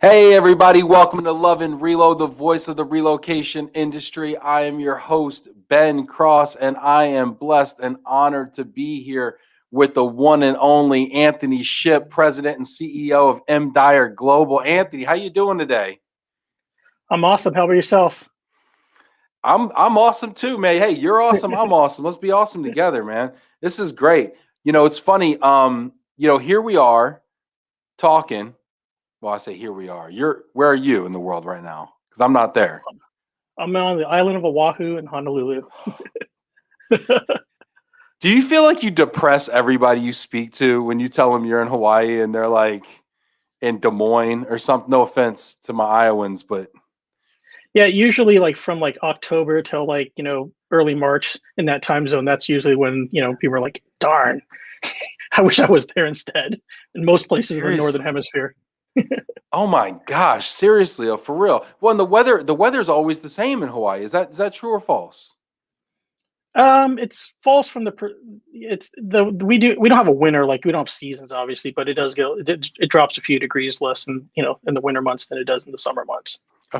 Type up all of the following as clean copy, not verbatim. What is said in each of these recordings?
Hey everybody, welcome to Love and Reload, the voice of the relocation industry. I am your host, Ben Cross, and I am blessed and honored to be here with the one and only Anthony Shipp, President and CEO of DYER Global. Anthony, how you doing today? I'm awesome. How about yourself? I'm awesome too, man. Hey, you're awesome. I'm awesome. Let's be awesome together, man. This is great. You know, it's funny. Here we are talking. Well, I say here we are. Where are you in the world right now? Because I'm not there. I'm on the island of Oahu in Honolulu. Do you feel like you depress everybody you speak to when you tell them you're in Hawaii and they're like in Des Moines or something? No offense to my Iowans, but Yeah, usually like from like October till early March in that time zone. That's usually when people are like, "Darn, I wish I was there instead." In most places in the northern hemisphere. Oh my gosh, seriously, for real. Well, and the weather's always the same in Hawaii. Is that true or false? It's false from we don't have a winter, like we don't have seasons obviously, but it drops a few degrees less in the winter months than it does in the summer months. A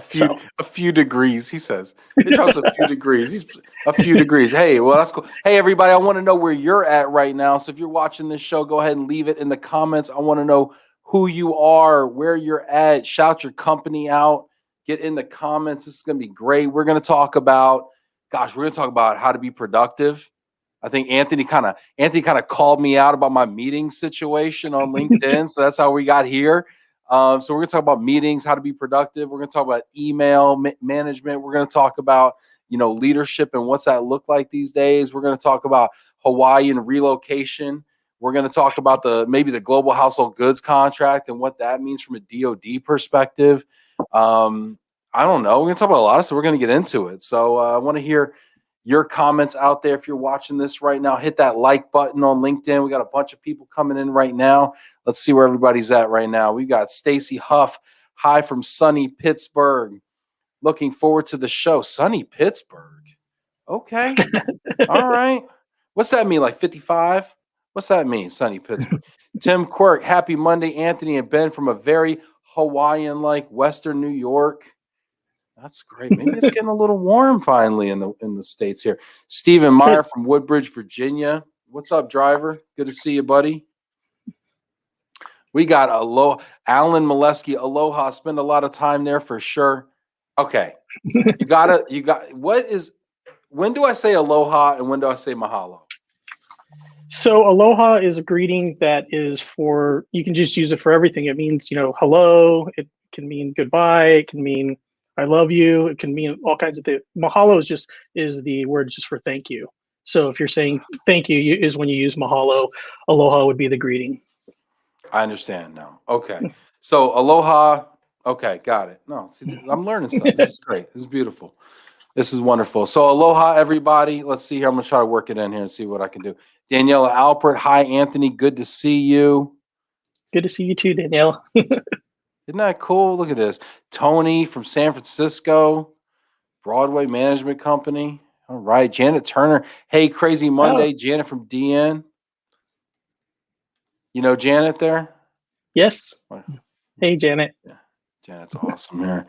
few degrees, he says. It drops a few degrees. He's a few degrees. Hey, well, that's cool. Hey, everybody, I want to know where you're at right now. So if you're watching this show, go ahead and leave it in the comments. I want to know who you are, where you're at. Shout your company out. Get in the comments. This is going to be great. We're going to talk about, we're going to talk about how to be productive. I think Anthony kind of called me out about my meeting situation on LinkedIn. So that's how we got here. So we're going to talk about meetings, how to be productive. We're going to talk about email management. We're going to talk about, leadership and what's that look like these days. We're going to talk about Hawaiian relocation. We're going to talk about maybe the global household goods contract and what that means from a DoD perspective. I don't know. We're going to talk about a lot of stuff. We're going to get into it. So I want to hear your comments out there. If you're watching this right now, hit that like button on LinkedIn. We got a bunch of people coming in right now. Let's see where everybody's at right now. We got Stacy Huff. Hi from sunny Pittsburgh. Looking forward to the show. Sunny Pittsburgh. Okay. All right. What's that mean? Like 55? What's that mean? Sunny Pittsburgh. Tim Quirk. Happy Monday, Anthony and Ben from a very Hawaiian-like Western New York. That's great. Maybe it's getting a little warm finally in the States here. Stephen Meyer from Woodbridge, Virginia. What's up, driver? Good to see you, buddy. We got Aloha. Alan Molesky, Aloha. Spend a lot of time there for sure. Okay. When do I say aloha and when do I say mahalo? So aloha is a greeting that is you can just use it for everything. It means, hello. It can mean goodbye. It can mean I love you. It can mean all kinds of things. Mahalo is the word just for thank you. So if you're saying thank you is when you use mahalo. Aloha would be the greeting. I understand now. Okay. So aloha. Okay, got it. No, see, I'm learning stuff. This is great. This is beautiful. This is wonderful. So aloha, everybody. Let's see here. I'm going to try to work it in here and see what I can do. Daniela Alpert. Hi, Anthony. Good to see you. Good to see you too, Danielle. Isn't that cool? Look at this. Tony from San Francisco, Broadway Management Company. All right. Janet Turner. Hey, Crazy Monday. Oh. Janet from DN. You know Janet there? Yes. Hey, Janet. Yeah. Janet's awesome here.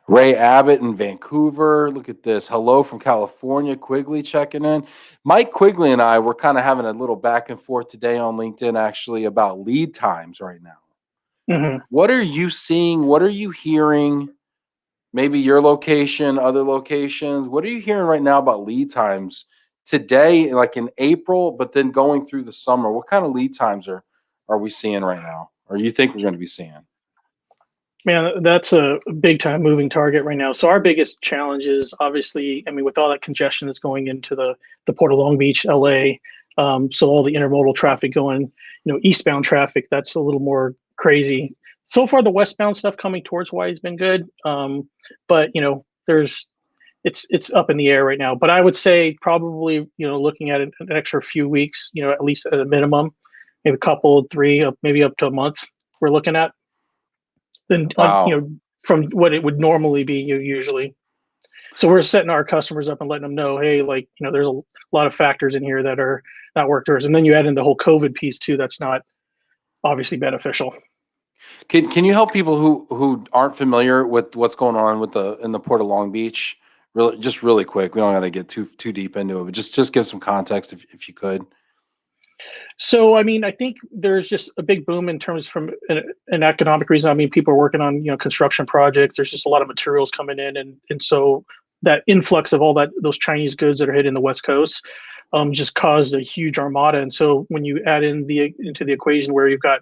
Ray Abbott in Vancouver. Look at this. Hello from California. Quigley checking in. Mike Quigley and I were kind of having a little back and forth today on LinkedIn actually about lead times right now. Mm-hmm. What are you seeing? What are you hearing? Maybe your location, other locations. What are you hearing right now about lead times today, like in April, but then going through the summer? What kind of lead times are we seeing right now, or you think we're going to be seeing? Man, that's a big time moving target right now. So our biggest challenge is obviously, with all that congestion that's going into the Port of Long Beach, LA, so all the intermodal traffic going, eastbound traffic, that's a little more crazy. So far, the westbound stuff coming towards Hawaii has been good, but it's up in the air right now. But I would say probably looking at an extra few weeks, at least at a minimum, maybe a couple, 3, maybe up to a month. We're looking at. Then wow. From what it would normally be usually. So we're setting our customers up and letting them know, hey, there's a lot of factors in here that are not workers, and then you add in the whole COVID piece too. That's not obviously beneficial. Can you help people who aren't familiar with what's going on with in the Port of Long Beach? Really quick. We don't got to get too deep into it, but just give some context if you could. So, I mean, I think there's just a big boom in terms from an economic reason. I mean, people are working on, construction projects. There's just a lot of materials coming in. And so that influx of all those Chinese goods that are hitting the West Coast just caused a huge armada. And so when you add into the equation where you've got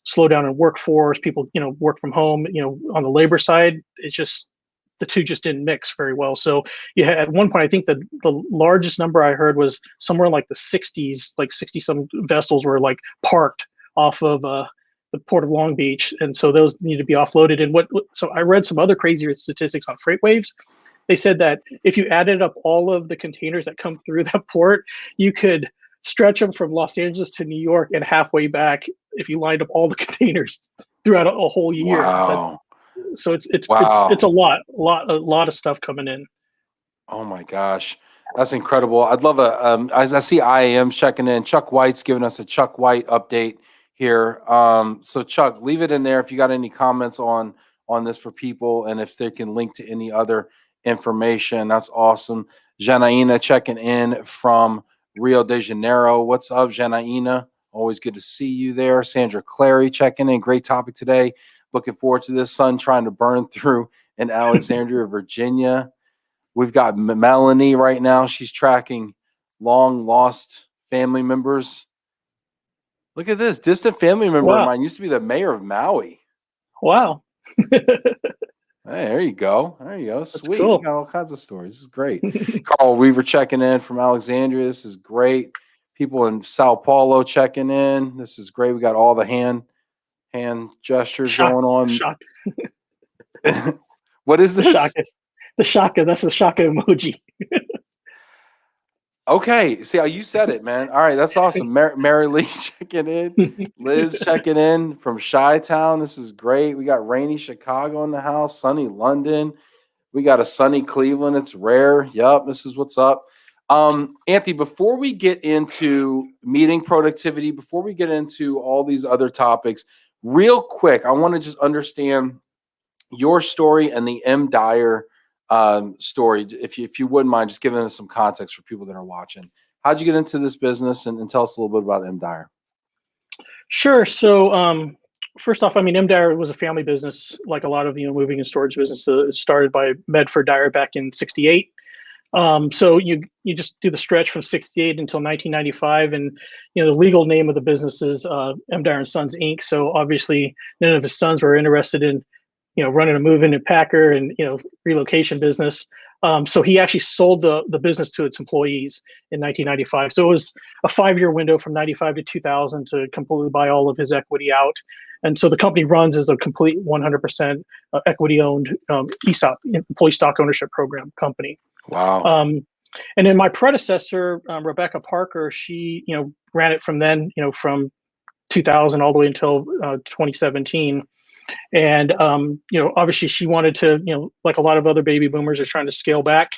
slowdown in workforce, people, work from home, on the labor side, it's just, the two just didn't mix very well. So you had, at one point, I think the largest number I heard was somewhere in like the 60s, like 60 some vessels were like parked off of the Port of Long Beach, and so those need to be offloaded. And so I read some other crazy statistics on freight waves. They said that if you added up all of the containers that come through that port, you could stretch them from Los Angeles to New York and halfway back if you lined up all the containers throughout a whole year. Wow. So it's Wow. it's a lot of stuff coming in. Oh my gosh, that's incredible. I'd love I see IAM's checking in. Chuck White's giving us a Chuck White update here. So Chuck, leave it in there if you got any comments on this for people, and if they can link to any other information. That's awesome. Janaina checking in from Rio de Janeiro. What's up, Janaina? Always good to see you there. Sandra Clary checking in. Great topic today. Looking forward to this sun trying to burn through in Alexandria, Virginia. We've got Melanie right now. She's tracking long lost family members. Look at this. Distant family member of mine used to be the mayor of Maui. Wow. Hey, there you go. There you go. Sweet. Cool. You got all kinds of stories. This is great. Carl Weaver checking in from Alexandria. This is great. People in Sao Paulo checking in. This is great. We got all the hand gestures going on. Shock. What is this? The shaka. That's the shaka emoji. Okay. See how you said it, man. All right. That's awesome. Mary Lee checking in. Liz checking in from Chi-Town. This is great. We got rainy Chicago in the house. Sunny London. We got a sunny Cleveland. It's rare. Yup. This is what's up. Anthony, before we get into meeting productivity, before we get into all these other topics, real quick, I want to just understand your story and the DYER story. If you wouldn't mind just giving us some context for people that are watching. How'd you get into this business, and tell us a little bit about DYER? Sure. So first off, I mean, DYER was a family business, like a lot of moving and storage business. It started by Medford Dyer back in '68. So you just do the stretch from '68 until 1995, and the legal name of the business is Dyer and Sons Inc. So obviously none of his sons were interested in running a move-in and packer and relocation business. So he actually sold the business to its employees in 1995. So it was a 5-year window from 95 to 2000 to completely buy all of his equity out. And so the company runs as a complete 100% equity-owned ESOP, employee stock ownership program company. Wow. And then my predecessor, Rebecca Parker, she ran it from then, from 2000 all the way until 2017. And obviously she wanted to, like a lot of other baby boomers, are trying to scale back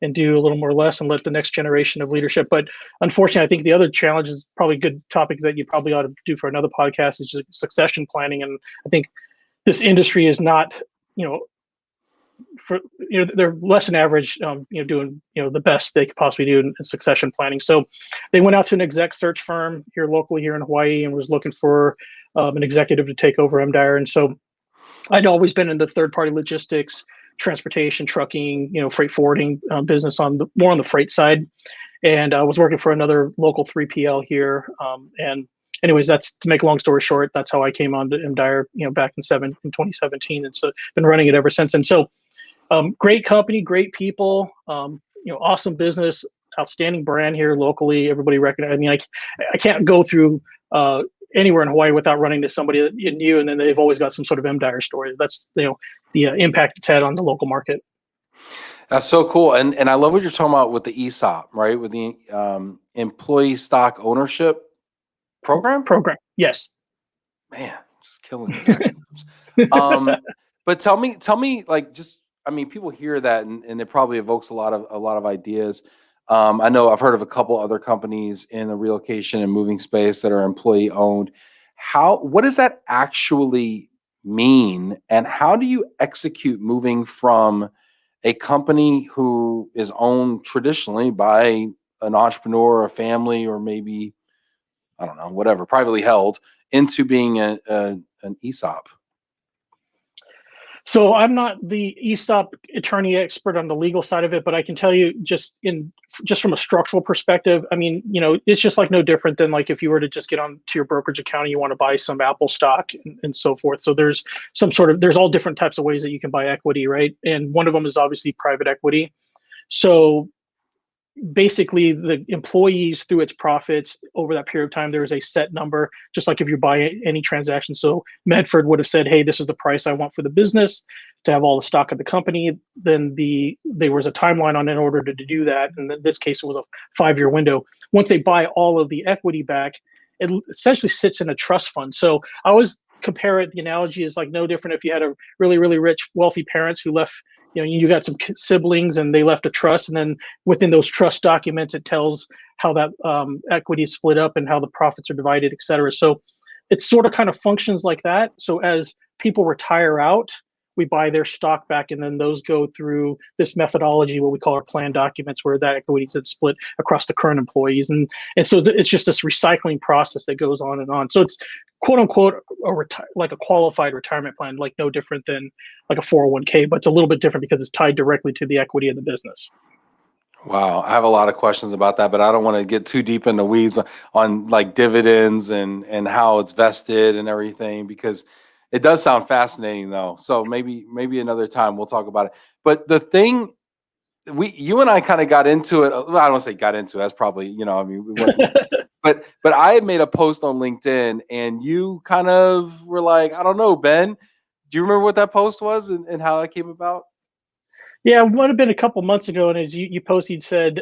and do a little more less and let the next generation of leadership. But unfortunately, I think the other challenge is probably a good topic that you probably ought to do for another podcast, is just succession planning. And I think this industry is not, they're less than average, doing, the best they could possibly do in succession planning. So they went out to an exec search firm here locally here in Hawaii and was looking for an executive to take over DYER. And so I'd always been in the third-party logistics, transportation, trucking, freight forwarding business more on the freight side. And I was working for another local 3PL here. And anyways, that's, to make a long story short, that's how I came on to DYER, back in 2017. And so been running it ever since. And so great company, great people, awesome business, outstanding brand here locally. Everybody recognizes. I mean, I can't go through anywhere in Hawaii without running to somebody that you knew, and then they've always got some sort of DYER story. That's the impact it's had on the local market. That's so cool, and I love what you're talking about with the ESOP, right? With the employee stock ownership program. Yes. Man, just killing it. But tell me, like, just, I mean, people hear that and it probably evokes a lot of ideas. I know I've heard of a couple other companies in the relocation and moving space that are employee owned. What does that actually mean, and how do you execute moving from a company who is owned traditionally by an entrepreneur, a family, or maybe, I don't know, whatever, privately held, into being an ESOP? So I'm not the ESOP attorney expert on the legal side of it, but I can tell you just from a structural perspective, I mean, it's just like no different than like if you were to just get on to your brokerage account and you want to buy some Apple stock and so forth. So there's there's all different types of ways that you can buy equity, right? And one of them is obviously private equity. So basically the employees, through its profits over that period of time, there is a set number, just like if you buy any transaction. So Medford would have said, hey, this is the price I want for the business to have all the stock of the company. Then there was a timeline on in order to do that. And in this case, it was a 5-year window. Once they buy all of the equity back, it essentially sits in a trust fund. So I always compare it, the analogy is like no different if you had a really, really rich, wealthy parents who left, you got some siblings and they left a trust, and then within those trust documents, it tells how that equity is split up and how the profits are divided, et cetera. So it sort of kind of functions like that. So as people retire out, we buy their stock back, and then those go through this methodology, what we call our plan documents, where that equity is split across the current employees. And so it's just this recycling process that goes on and on. So it's quote unquote like a qualified retirement plan, like no different than like a 401k, but it's a little bit different because it's tied directly to the equity of the business. Wow, I have a lot of questions about that, but I don't want to get too deep in the weeds on like dividends and how it's vested and everything, because it does sound fascinating though. So maybe another time we'll talk about it. But the thing, you and I kind of got into it. Well, I don't want to say got into it. That's probably, I mean, it wasn't, but I had made a post on LinkedIn, and you kind of were like, I don't know, Ben, do you remember what that post was and how that came about? Yeah, it might have been a couple months ago, and as you posted, said,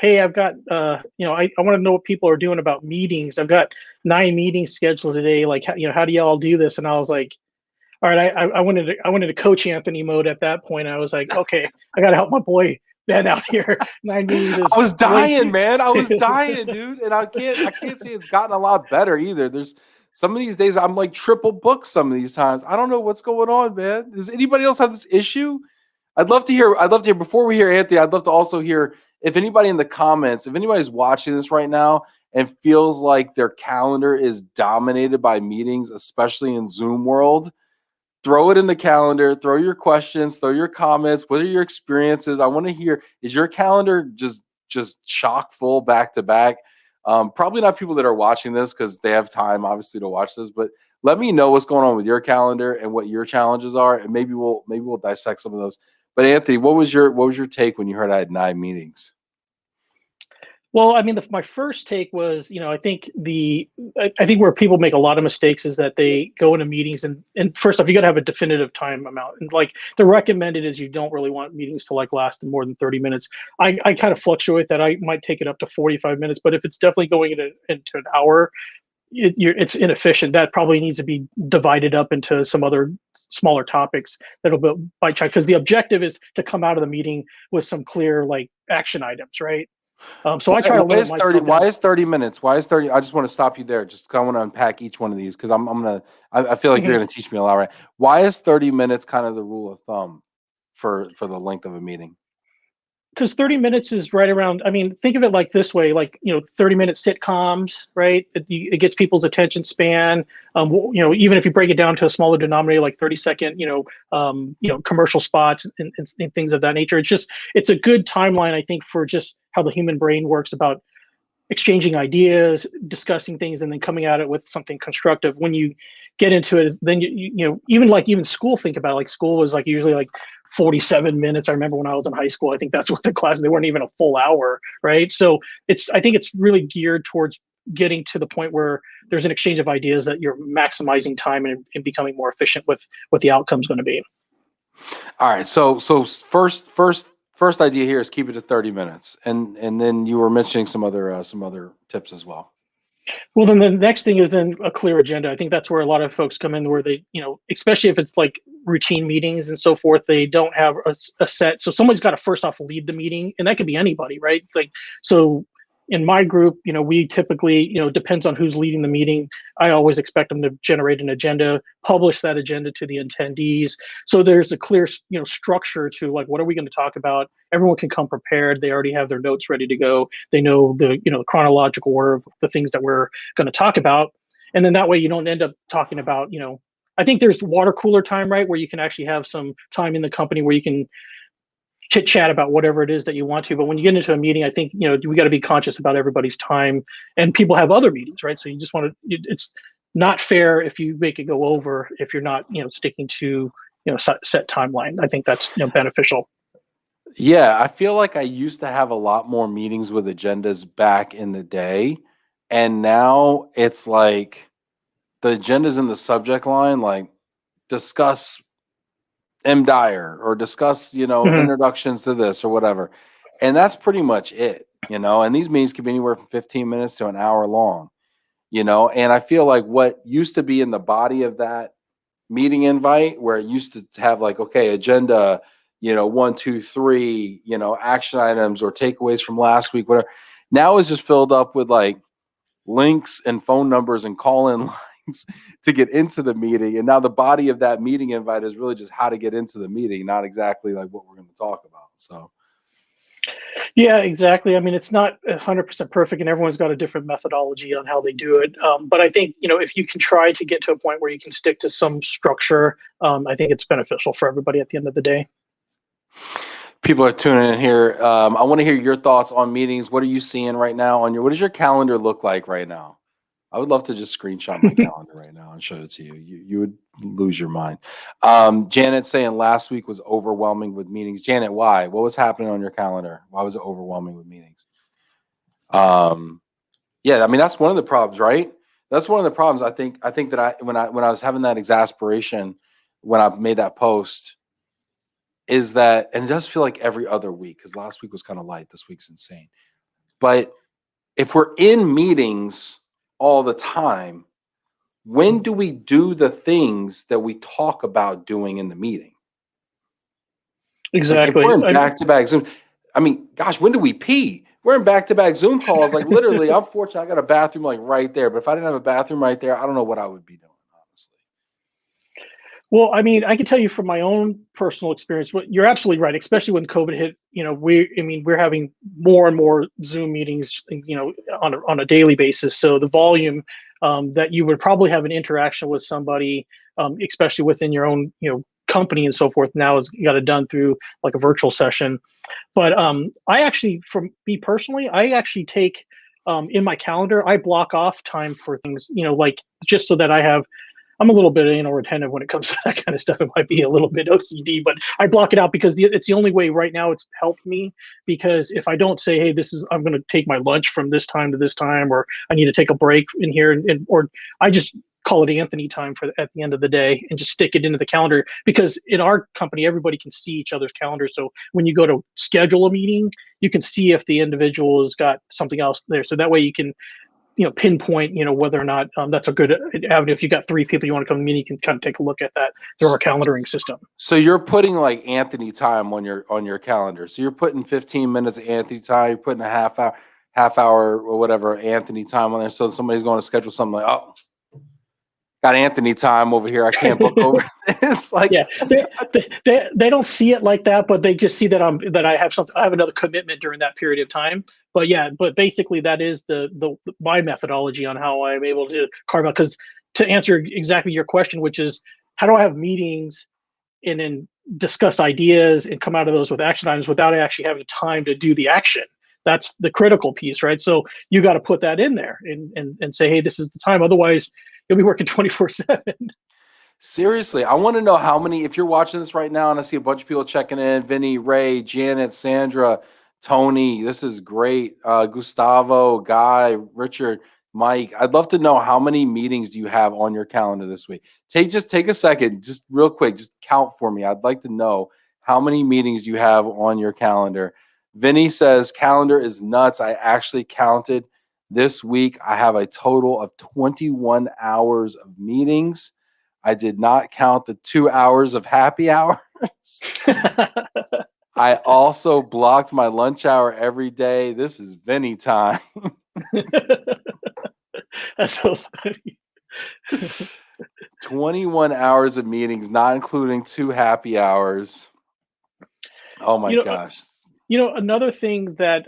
hey, I've got, I want to know what people are doing about meetings. I've got 9 meetings scheduled today. Like, how do y'all do this? And I was like, all right, I wanted to coach Anthony mode at that point. I was like, okay, I got to help my boy Ben out here. 9 meetings is I was dying, too- man. I was dying, dude, and I can't say it's gotten a lot better either. There's some of these days I'm like triple booked some of these times. I don't know what's going on, man. Does anybody else have this issue? I'd love to hear before we hear Anthony. I'd love to also hear if anybody in the comments, if anybody's watching this right now and feels like their calendar is dominated by meetings, especially in Zoom world, throw it in the calendar, throw your questions, throw your comments, what are your experiences? I want to hear, is your calendar just chock full back to back? Probably not people that are watching this because they have time, obviously, to watch this, but let me know what's going on with your calendar and what your challenges are, and maybe we'll dissect some of those. But Anthony, what was your take when you heard I had 9 meetings? Well, I mean, my first take was, I think I think where people make a lot of mistakes is that they go into meetings and first off, you got to have a definitive time amount. And like the recommended is you don't really want meetings to like last more than 30 minutes. I kind of fluctuate that. I might take it up to 45 minutes, but if it's definitely going into an hour, it's inefficient. That probably needs to be divided up into some other smaller topics that'll be by chunk, because the objective is to come out of the meeting with some clear like action items, right? So I try to limit my 30. Why is 30 minutes? Why is 30? I just want to stop you there. Just I want to unpack each one of these because I feel like you're gonna teach me a lot, right? Why is 30 minutes kind of the rule of thumb for the length of a meeting? Because 30 minutes is right around, I mean, think of it like this way, like, 30-minute sitcoms, right? It gets people's attention span. Even if you break it down to a smaller denominator, like 30-second, commercial spots and things of that nature. It's a good timeline, I think, for just how the human brain works about exchanging ideas, discussing things, and then coming at it with something constructive. When you get into it, then even school, think about it, like school was like usually like 47 minutes. I remember when I was in high school, I think that's what the classes, they weren't even a full hour, right? So I think it's really geared towards getting to the point where there's an exchange of ideas that you're maximizing time and becoming more efficient with what the outcome's going to be. All right. So first idea here is keep it to 30 minutes. And then you were mentioning some other tips as well. Well, then the next thing is then a clear agenda. I think that's where a lot of folks come in, where they, especially if it's like routine meetings and so forth, they don't have a set. So somebody's got to first off lead the meeting, and that could be anybody, right? Like, so in my group, we typically, depends on who's leading the meeting. I always expect them to generate an agenda, publish that agenda to the attendees. So there's a clear, structure to like, what are we going to talk about? Everyone can come prepared. They already have their notes ready to go. They know the, the chronological order of the things that we're going to talk about. And then that way you don't end up talking about, I think there's water cooler time, right? Where you can actually have some time in the company where you can chit chat about whatever it is that you want to. But when you get into a meeting, I think, we got to be conscious about everybody's time, and people have other meetings, right? So you just want to, it's not fair if you make it go over, if you're not, sticking to, set timeline. I think that's, beneficial. Yeah, I feel like I used to have a lot more meetings with agendas back in the day. And now it's like the agenda's in the subject line, like discuss DYER or discuss, introductions to this or whatever. And that's pretty much it, and these meetings can be anywhere from 15 minutes to an hour long, and I feel like what used to be in the body of that meeting invite, where it used to have like, okay, agenda, 1, 2, 3, action items or takeaways from last week, whatever. Now is just filled up with like links and phone numbers and call-in lines to get into the meeting. And now the body of that meeting invite is really just how to get into the meeting, not exactly like what we're going to talk about. So yeah, exactly. I mean, it's not 100% perfect, and everyone's got a different methodology on how they do it. But I think, if you can try to get to a point where you can stick to some structure, I think it's beneficial for everybody at the end of the day. People are tuning in here. I want to hear your thoughts on meetings. What are you seeing right now what does your calendar look like right now? I would love to just screenshot my calendar right now and show it to you. You would lose your mind. Janet saying last week was overwhelming with meetings. Janet, why? What was happening on your calendar? Why was it overwhelming with meetings? Yeah, I mean, that's one of the problems, right? That's one of the problems. I think that when I was having that exasperation when I made that post, is that, and it does feel like every other week, because last week was kind of light, this week's insane. But if we're in meetings all the time, when do we do the things that we talk about doing in the meeting? Exactly. Like if we're in back-to-back Zoom, I mean, gosh, when do we pee? We're in back-to-back Zoom calls. Like literally, I'm fortunate I got a bathroom like right there. But if I didn't have a bathroom right there, I don't know what I would be doing, honestly. Well, I mean, I can tell you from my own personal experience, you're absolutely right, especially when COVID hit, we're having more and more Zoom meetings, on a daily basis. So the volume that you would probably have an interaction with somebody, especially within your own, company and so forth, now is got it done through like a virtual session. But I actually, from me personally, I actually take in my calendar, I block off time for things, like just so that I'm a little bit retentive when it comes to that kind of stuff. It might be a little bit OCD, but I block it out because it's the only way right now it's helped me. Because if I don't say, hey, I'm going to take my lunch from this time to this time, or I need to take a break in here, or I just call it Anthony time at the end of the day and just stick it into the calendar. Because in our company, everybody can see each other's calendars. So when you go to schedule a meeting, you can see if the individual has got something else there. So that way you can pinpoint, whether or not that's a good avenue. If you got 3 people you want to come to the meeting, you can kind of take a look at that through our calendaring system. So you're putting like Anthony time on your calendar. So you're putting 15 minutes of Anthony time. You're putting a half hour or whatever Anthony time on there. So somebody's going to schedule something like, oh, got Anthony time over here. I can't book over this. Like, yeah, they don't see it like that, but they just see that I have another commitment during that period of time. But yeah, but basically that is my methodology on how I'm able to carve out. Because to answer exactly your question, which is how do I have meetings and then discuss ideas and come out of those with action items without actually having time to do the action? That's the critical piece, right? So you got to put that in there and say, hey, this is the time. Otherwise, you'll be working 24/7. Seriously, I want to know how many, if you're watching this right now and I see a bunch of people checking in, Vinny, Ray, Janet, Sandra, Tony, this is great. Gustavo, Guy, Richard, Mike, I'd love to know how many meetings do you have on your calendar this week? Take a second, just real quick, just count for me. I'd like to know how many meetings you have on your calendar. Vinny says calendar is nuts. I actually counted this week. I have a total of 21 hours of meetings. I did not count the 2 hours of happy hours. I also blocked my lunch hour every day. This is Vinny time. That's so funny. 21 hours of meetings, not including 2 happy hours. Oh my You know, gosh. another thing that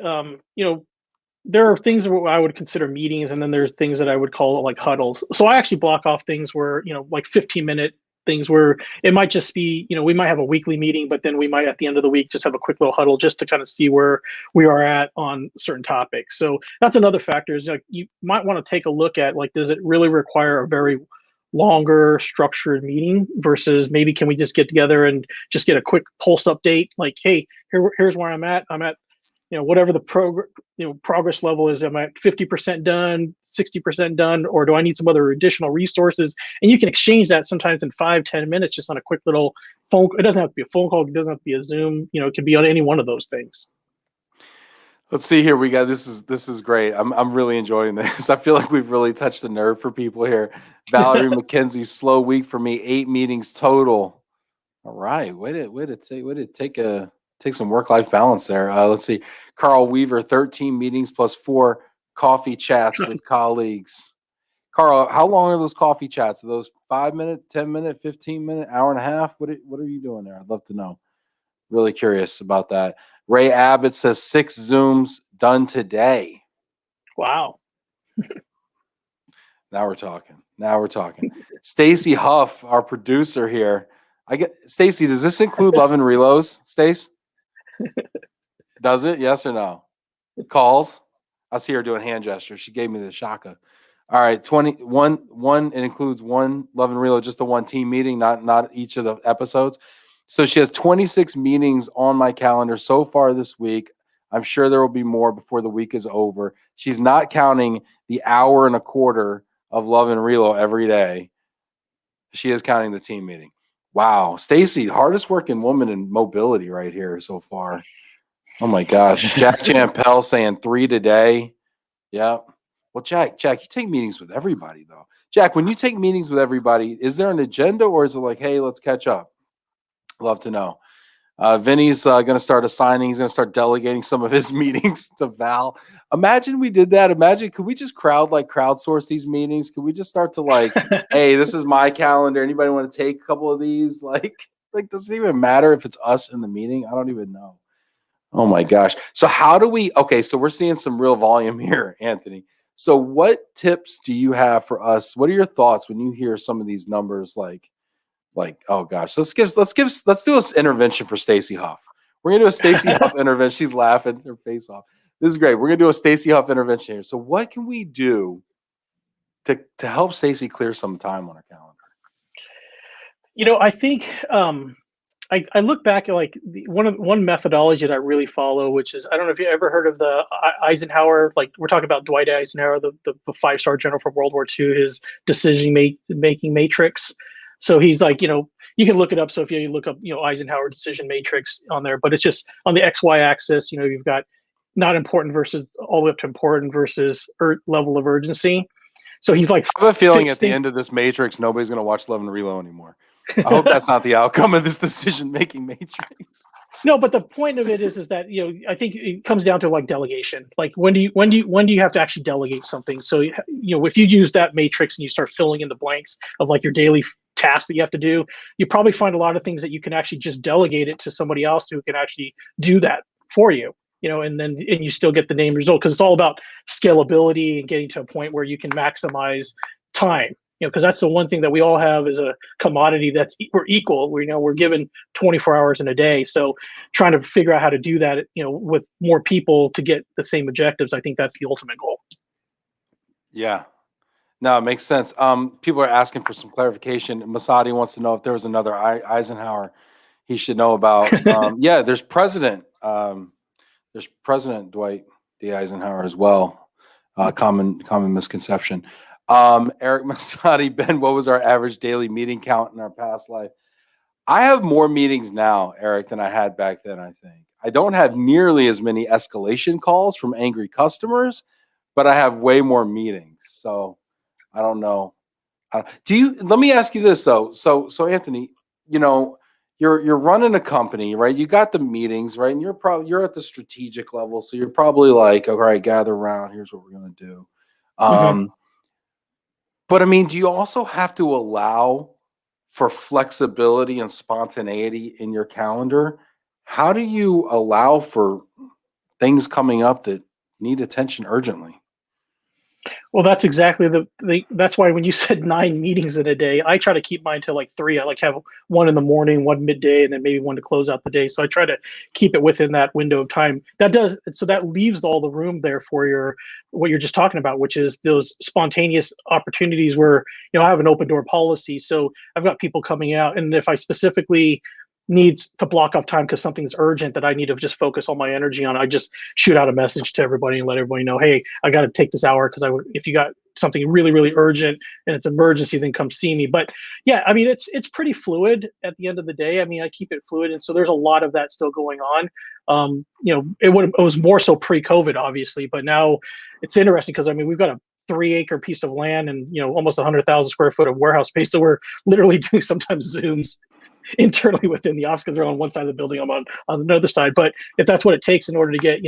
there are things that I would consider meetings, and then there's things that I would call like huddles. So I actually block off things where, like 15-minute things where it might just be, we might have a weekly meeting, but then we might at the end of the week just have a quick little huddle just to kind of see where we are at on certain topics. So that's another factor is like you might want to take a look at like, does it really require a very longer structured meeting versus maybe can we just get together and just get a quick pulse update like, hey, here's where I'm at whatever the progress level is. Am I at 50% done, 60% done, or do I need some other additional resources? And you can exchange that sometimes in 5-10 minutes just on a quick little phone. It doesn't have to be a phone call. It doesn't have to be a Zoom. It can be on any one of those things. Let's see here. We got this is great. I'm really enjoying this. I feel like we've really touched the nerve for people here. Valerie McKenzie, slow week for me. 8 meetings total. All right. Way to take some work-life balance there. Let's see. Carl Weaver, 13 meetings plus 4 coffee chats with colleagues. Carl, how long are those coffee chats? Are those 5-minute, 10-minute, 15-minute, hour and a half? What are you doing there? I'd love to know. Really curious about that. Ray Abbott says 6 Zooms done today. Wow. Now we're talking. Stacy Huff, our producer here. Stacy, does this include Love and Relos, Stace? Does it? Yes or no? Calls? I see her doing hand gestures. She gave me the shaka. All right, 21. It includes 1 Love and Reload, just the 1 team meeting, not each of the episodes. So she has 26 meetings on my calendar so far this week. I'm sure there will be more before the week is over. She's not counting the hour and a quarter of Love and Reload every day. She is counting the team meeting. Wow, Stacy, hardest working woman in mobility right here so far. Oh my gosh. Jack Champel saying 3 today. Yeah. Well, Jack, you take meetings with everybody though. Jack, when you take meetings with everybody, is there an agenda or is it like, hey, let's catch up? Love to know. Vinny's going to start assigning. He's going to start delegating some of his meetings to Val. Imagine we did that. Could we just crowdsource these meetings? Could we just start to like, hey, this is my calendar. Anybody want to take a couple of these? Like, does it even matter if it's us in the meeting? I don't even know. Oh my gosh. So so we're seeing some real volume here, Anthony. So what tips do you have for us? What are your thoughts when you hear some of these numbers like, oh gosh, let's do this intervention for Stacy Huff. We're gonna do a Stacy Huff intervention. She's laughing her face off. This is great. We're gonna do a Stacy Huff intervention here. So what can we do to help Stacy clear some time on her calendar? I think I look back at like one methodology that I really follow, which is I don't know if you ever heard of the Eisenhower. Like we're talking about Dwight Eisenhower, the 5-star general from World War II. His decision making matrix. So he's like, you can look it up. So if you look up, Eisenhower decision matrix on there, but it's just on the XY axis, you've got not important versus all the way up to important versus level of urgency. So he's like, I have a feeling at the end of this matrix, nobody's going to watch Love and Reload anymore. I hope that's not the outcome of this decision-making matrix. No, but the point of it is that I think it comes down to like delegation. Like when do you have to actually delegate something? So if you use that matrix and you start filling in the blanks of like your daily tasks that you have to do, you probably find a lot of things that you can actually just delegate it to somebody else who can actually do that for you. And you still get the named result because it's all about scalability and getting to a point where you can maximize time. Because that's the one thing that we all have is a commodity we're equal. We're given 24 hours in a day. So trying to figure out how to do that, with more people to get the same objectives, I think that's the ultimate goal. Yeah. No, it makes sense. People are asking for some clarification. Masadi wants to know if there was another Eisenhower he should know about. Yeah, there's President Dwight D. Eisenhower as well. Common misconception. Eric Masadi, Ben, what was our average daily meeting count in our past life? I have more meetings now, Eric, than I had back then, I think. I don't have nearly as many escalation calls from angry customers, but I have way more meetings. So I don't know. Let me ask you this though. So Anthony, you're running a company, right? You got the meetings, right? And you're at the strategic level, so you're probably like, all right, gather around. Here's what we're gonna do. Mhm. But I mean, do you also have to allow for flexibility and spontaneity in your calendar? How do you allow for things coming up that need attention urgently? Well, that's exactly that's why when you said 9 meetings in a day, I try to keep mine to like 3. I like have one in the morning, one midday, and then maybe one to close out the day. So I try to keep it within that window of time. That leaves all the room there for what you're just talking about, which is those spontaneous opportunities where, I have an open door policy. So I've got people coming out, and if I specifically needs to block off time because something's urgent that I need to just focus all my energy on, I just shoot out a message to everybody and let everybody know, hey, I got to take this hour because if you got something really, really urgent and it's emergency, then come see me. But yeah, I mean, it's pretty fluid at the end of the day. I mean, I keep it fluid, and so there's a lot of that still going on. It was more so pre-COVID, obviously, but now it's interesting because I mean, we've got a 3-acre piece of land and almost 100,000 square foot of warehouse space. So we're literally doing sometimes Zooms internally within the office because they're on one side of the building, I'm on another side. But if that's what it takes in order to get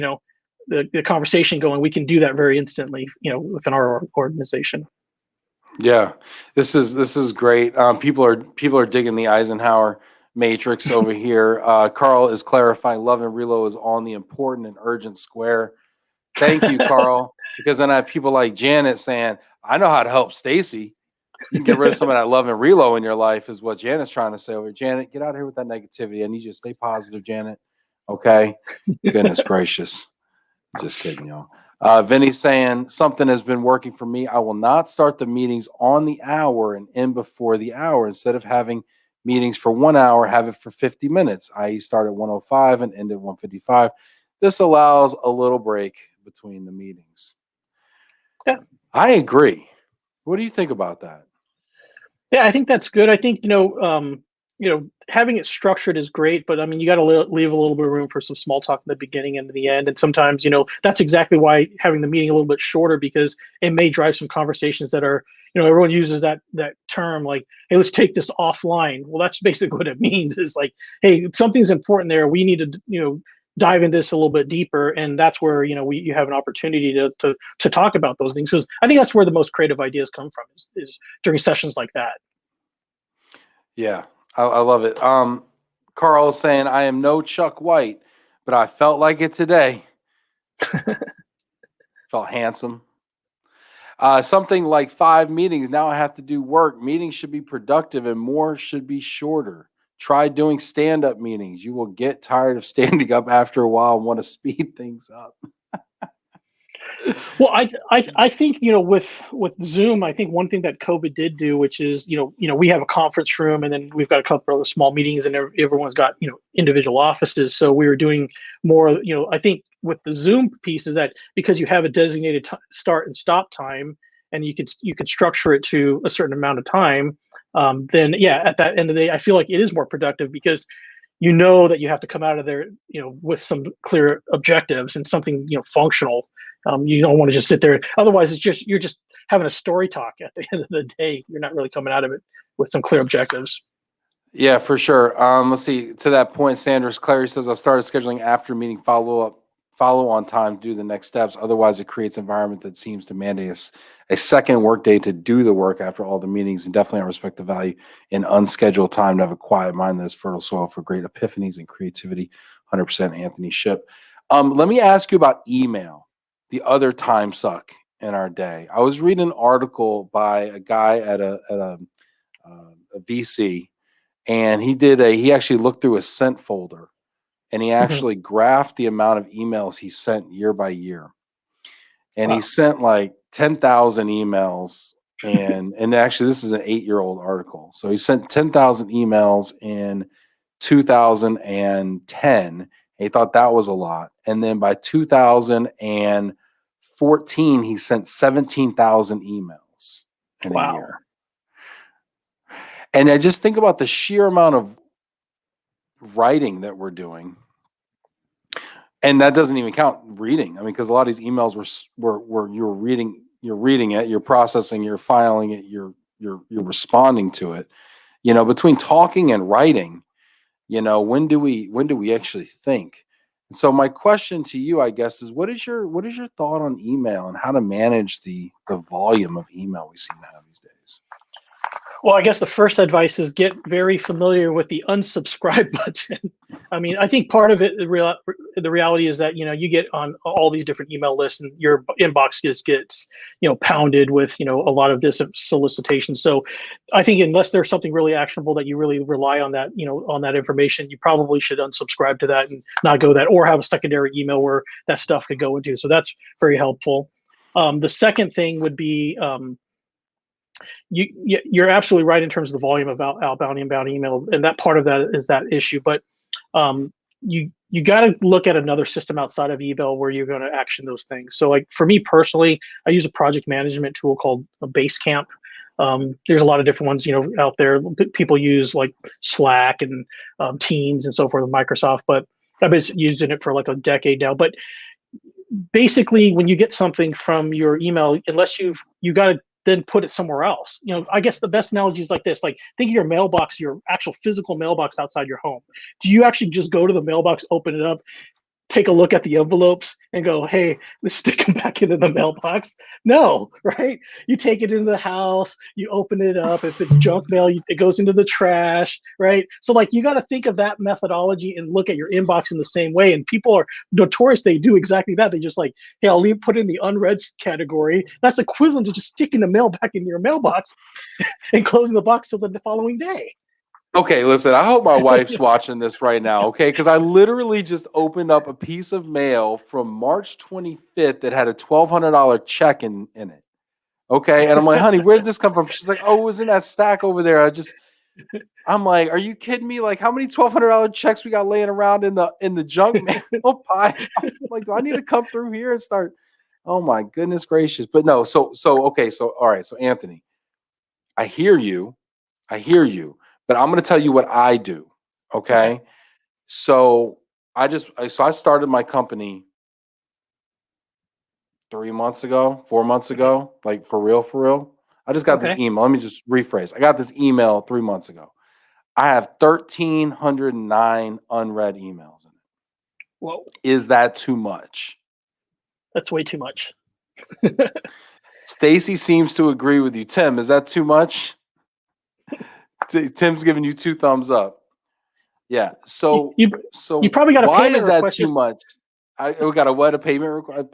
the conversation going, we can do that very instantly within our organization. Yeah, this is great. People are digging the Eisenhower matrix over here. Carl is clarifying love and relo is on the important and urgent square. Thank you, Carl, because then I have people like Janet saying, I know how to help Stacy. You can get rid of some of that love and relo in your life, is what Janet's trying to say over. Janet, get out of here with that negativity. I need you to stay positive, Janet. Okay. Goodness gracious. Just kidding, y'all. Vinny's saying something has been working for me. I will not start the meetings on the hour and end before the hour. Instead of having meetings for 1 hour, have it for 50 minutes, i.e. start at 1:05 and end at 1:55. This allows a little break between the meetings. Yeah. I agree. What do you think about that? Yeah, I think that's good. I think having it structured is great, but I mean, you got to leave a little bit of room for some small talk in the beginning and the end. And sometimes, that's exactly why having the meeting a little bit shorter, because it may drive some conversations that are, everyone uses that term like, hey, let's take this offline. Well, that's basically what it means is like, hey, something's important there. We need to, dive into this a little bit deeper, and that's where you have an opportunity to talk about those things, because I think that's where the most creative ideas come from is during sessions like that. Yeah, I love it. Carl is saying, I am no Chuck White, but I felt like it today. Felt handsome. Something like 5 meetings. Now I have to do work. Meetings should be productive and more should be shorter. Try doing stand-up meetings. You will get tired of standing up after a while and want to speed things up. Well, I think with Zoom, I think one thing that COVID did do, which is we have a conference room, and then we've got a couple of other small meetings, and everyone's got individual offices. So we were doing more. I think with the Zoom piece is that because you have a designated start and stop time, and you could structure it to a certain amount of time, then yeah, at that end of the day, I feel like it is more productive because that you have to come out of there with some clear objectives and something functional. You don't want to just sit there. Otherwise, you're just having a story talk at the end of the day. You're not really coming out of it with some clear objectives. Yeah, for sure. Let's see. To that point, Sanders Clary says I started scheduling after meeting follow on time to do the next steps. Otherwise, it creates an environment that seems to mandate a second workday to do the work after all the meetings. And definitely, I respect the value in unscheduled time to have a quiet mind that is fertile soil for great epiphanies and creativity. 100% Anthony Shipp. Let me ask you about email, the other time suck in our day. I was reading an article by a guy at a VC, and he actually looked through a sent folder, and he actually graphed the amount of emails he sent year by year. And Wow. he sent like 10,000 emails, and actually this is an 8-year-old article. So he sent 10,000 emails in 2010. He thought that was a lot. And then by 2014, he sent 17,000 emails in a year. And I just think about the sheer amount of writing that we're doing. And that doesn't even count reading. I mean, because a lot of these emails were you're reading it, you're processing, you're filing it, you're responding to it. Between talking and writing, when do we actually think? And so my question to you, I guess, is what is your thought on email and how to manage the volume of email we seem to have these days? Well, I guess the first advice is get very familiar with the unsubscribe button. I mean, I think part of it, the reality is that, you get on all these different email lists and your inbox just gets, pounded with, a lot of this solicitation. So I think unless there's something really actionable that you really rely on that, on that information, you probably should unsubscribe to that and not go that, or have a secondary email where that stuff could go into. So that's very helpful. The second thing would be, you're absolutely right in terms of the volume of outbound, inbound email, and that part of that is that issue. But you got to look at another system outside of email where you're going to action those things. So, like for me personally, I use a project management tool called Basecamp. There's a lot of different ones, out there. People use like Slack and Teams and so forth with Microsoft, but I've been using it for like a decade now. But basically, when you get something from your email, unless you got to then put it somewhere else. I guess the best analogy is like this, like think of your mailbox, your actual physical mailbox outside your home. Do you actually just go to the mailbox, open it up, take a look at the envelopes and go, hey, let's stick them back into the mailbox? No, right? You take it into the house, you open it up. If it's junk mail, it goes into the trash, right? So like you got to think of that methodology and look at your inbox in the same way. And people are notorious. They do exactly that. They just like, hey, I'll put in the unread category. That's equivalent to just sticking the mail back in your mailbox and closing the box till the following day. Okay, listen, I hope my wife's watching this right now, okay? Because I literally just opened up a piece of mail from March 25th that had a $1,200 check in it, okay? And I'm like, honey, where did this come from? She's like, oh, it was in that stack over there. I'm like, are you kidding me? Like, how many $1,200 checks we got laying around in the junk mail pile? I'm like, do I need to come through here and start? Oh, my goodness gracious. But no, okay, all right, so Anthony, I hear you. But I'm going to tell you what I do. Okay. So I started my company 3 months ago, 4 months ago, like for real. I just got this email. Let me just rephrase. I got this email 3 months ago. I have 1,309 unread emails in it. Whoa. Is that too much? That's way too much. Stacy seems to agree with you. Tim, is that too much? Tim's giving you 2 thumbs up. Yeah. So you probably got a why payment is that request too much? We got a payment request?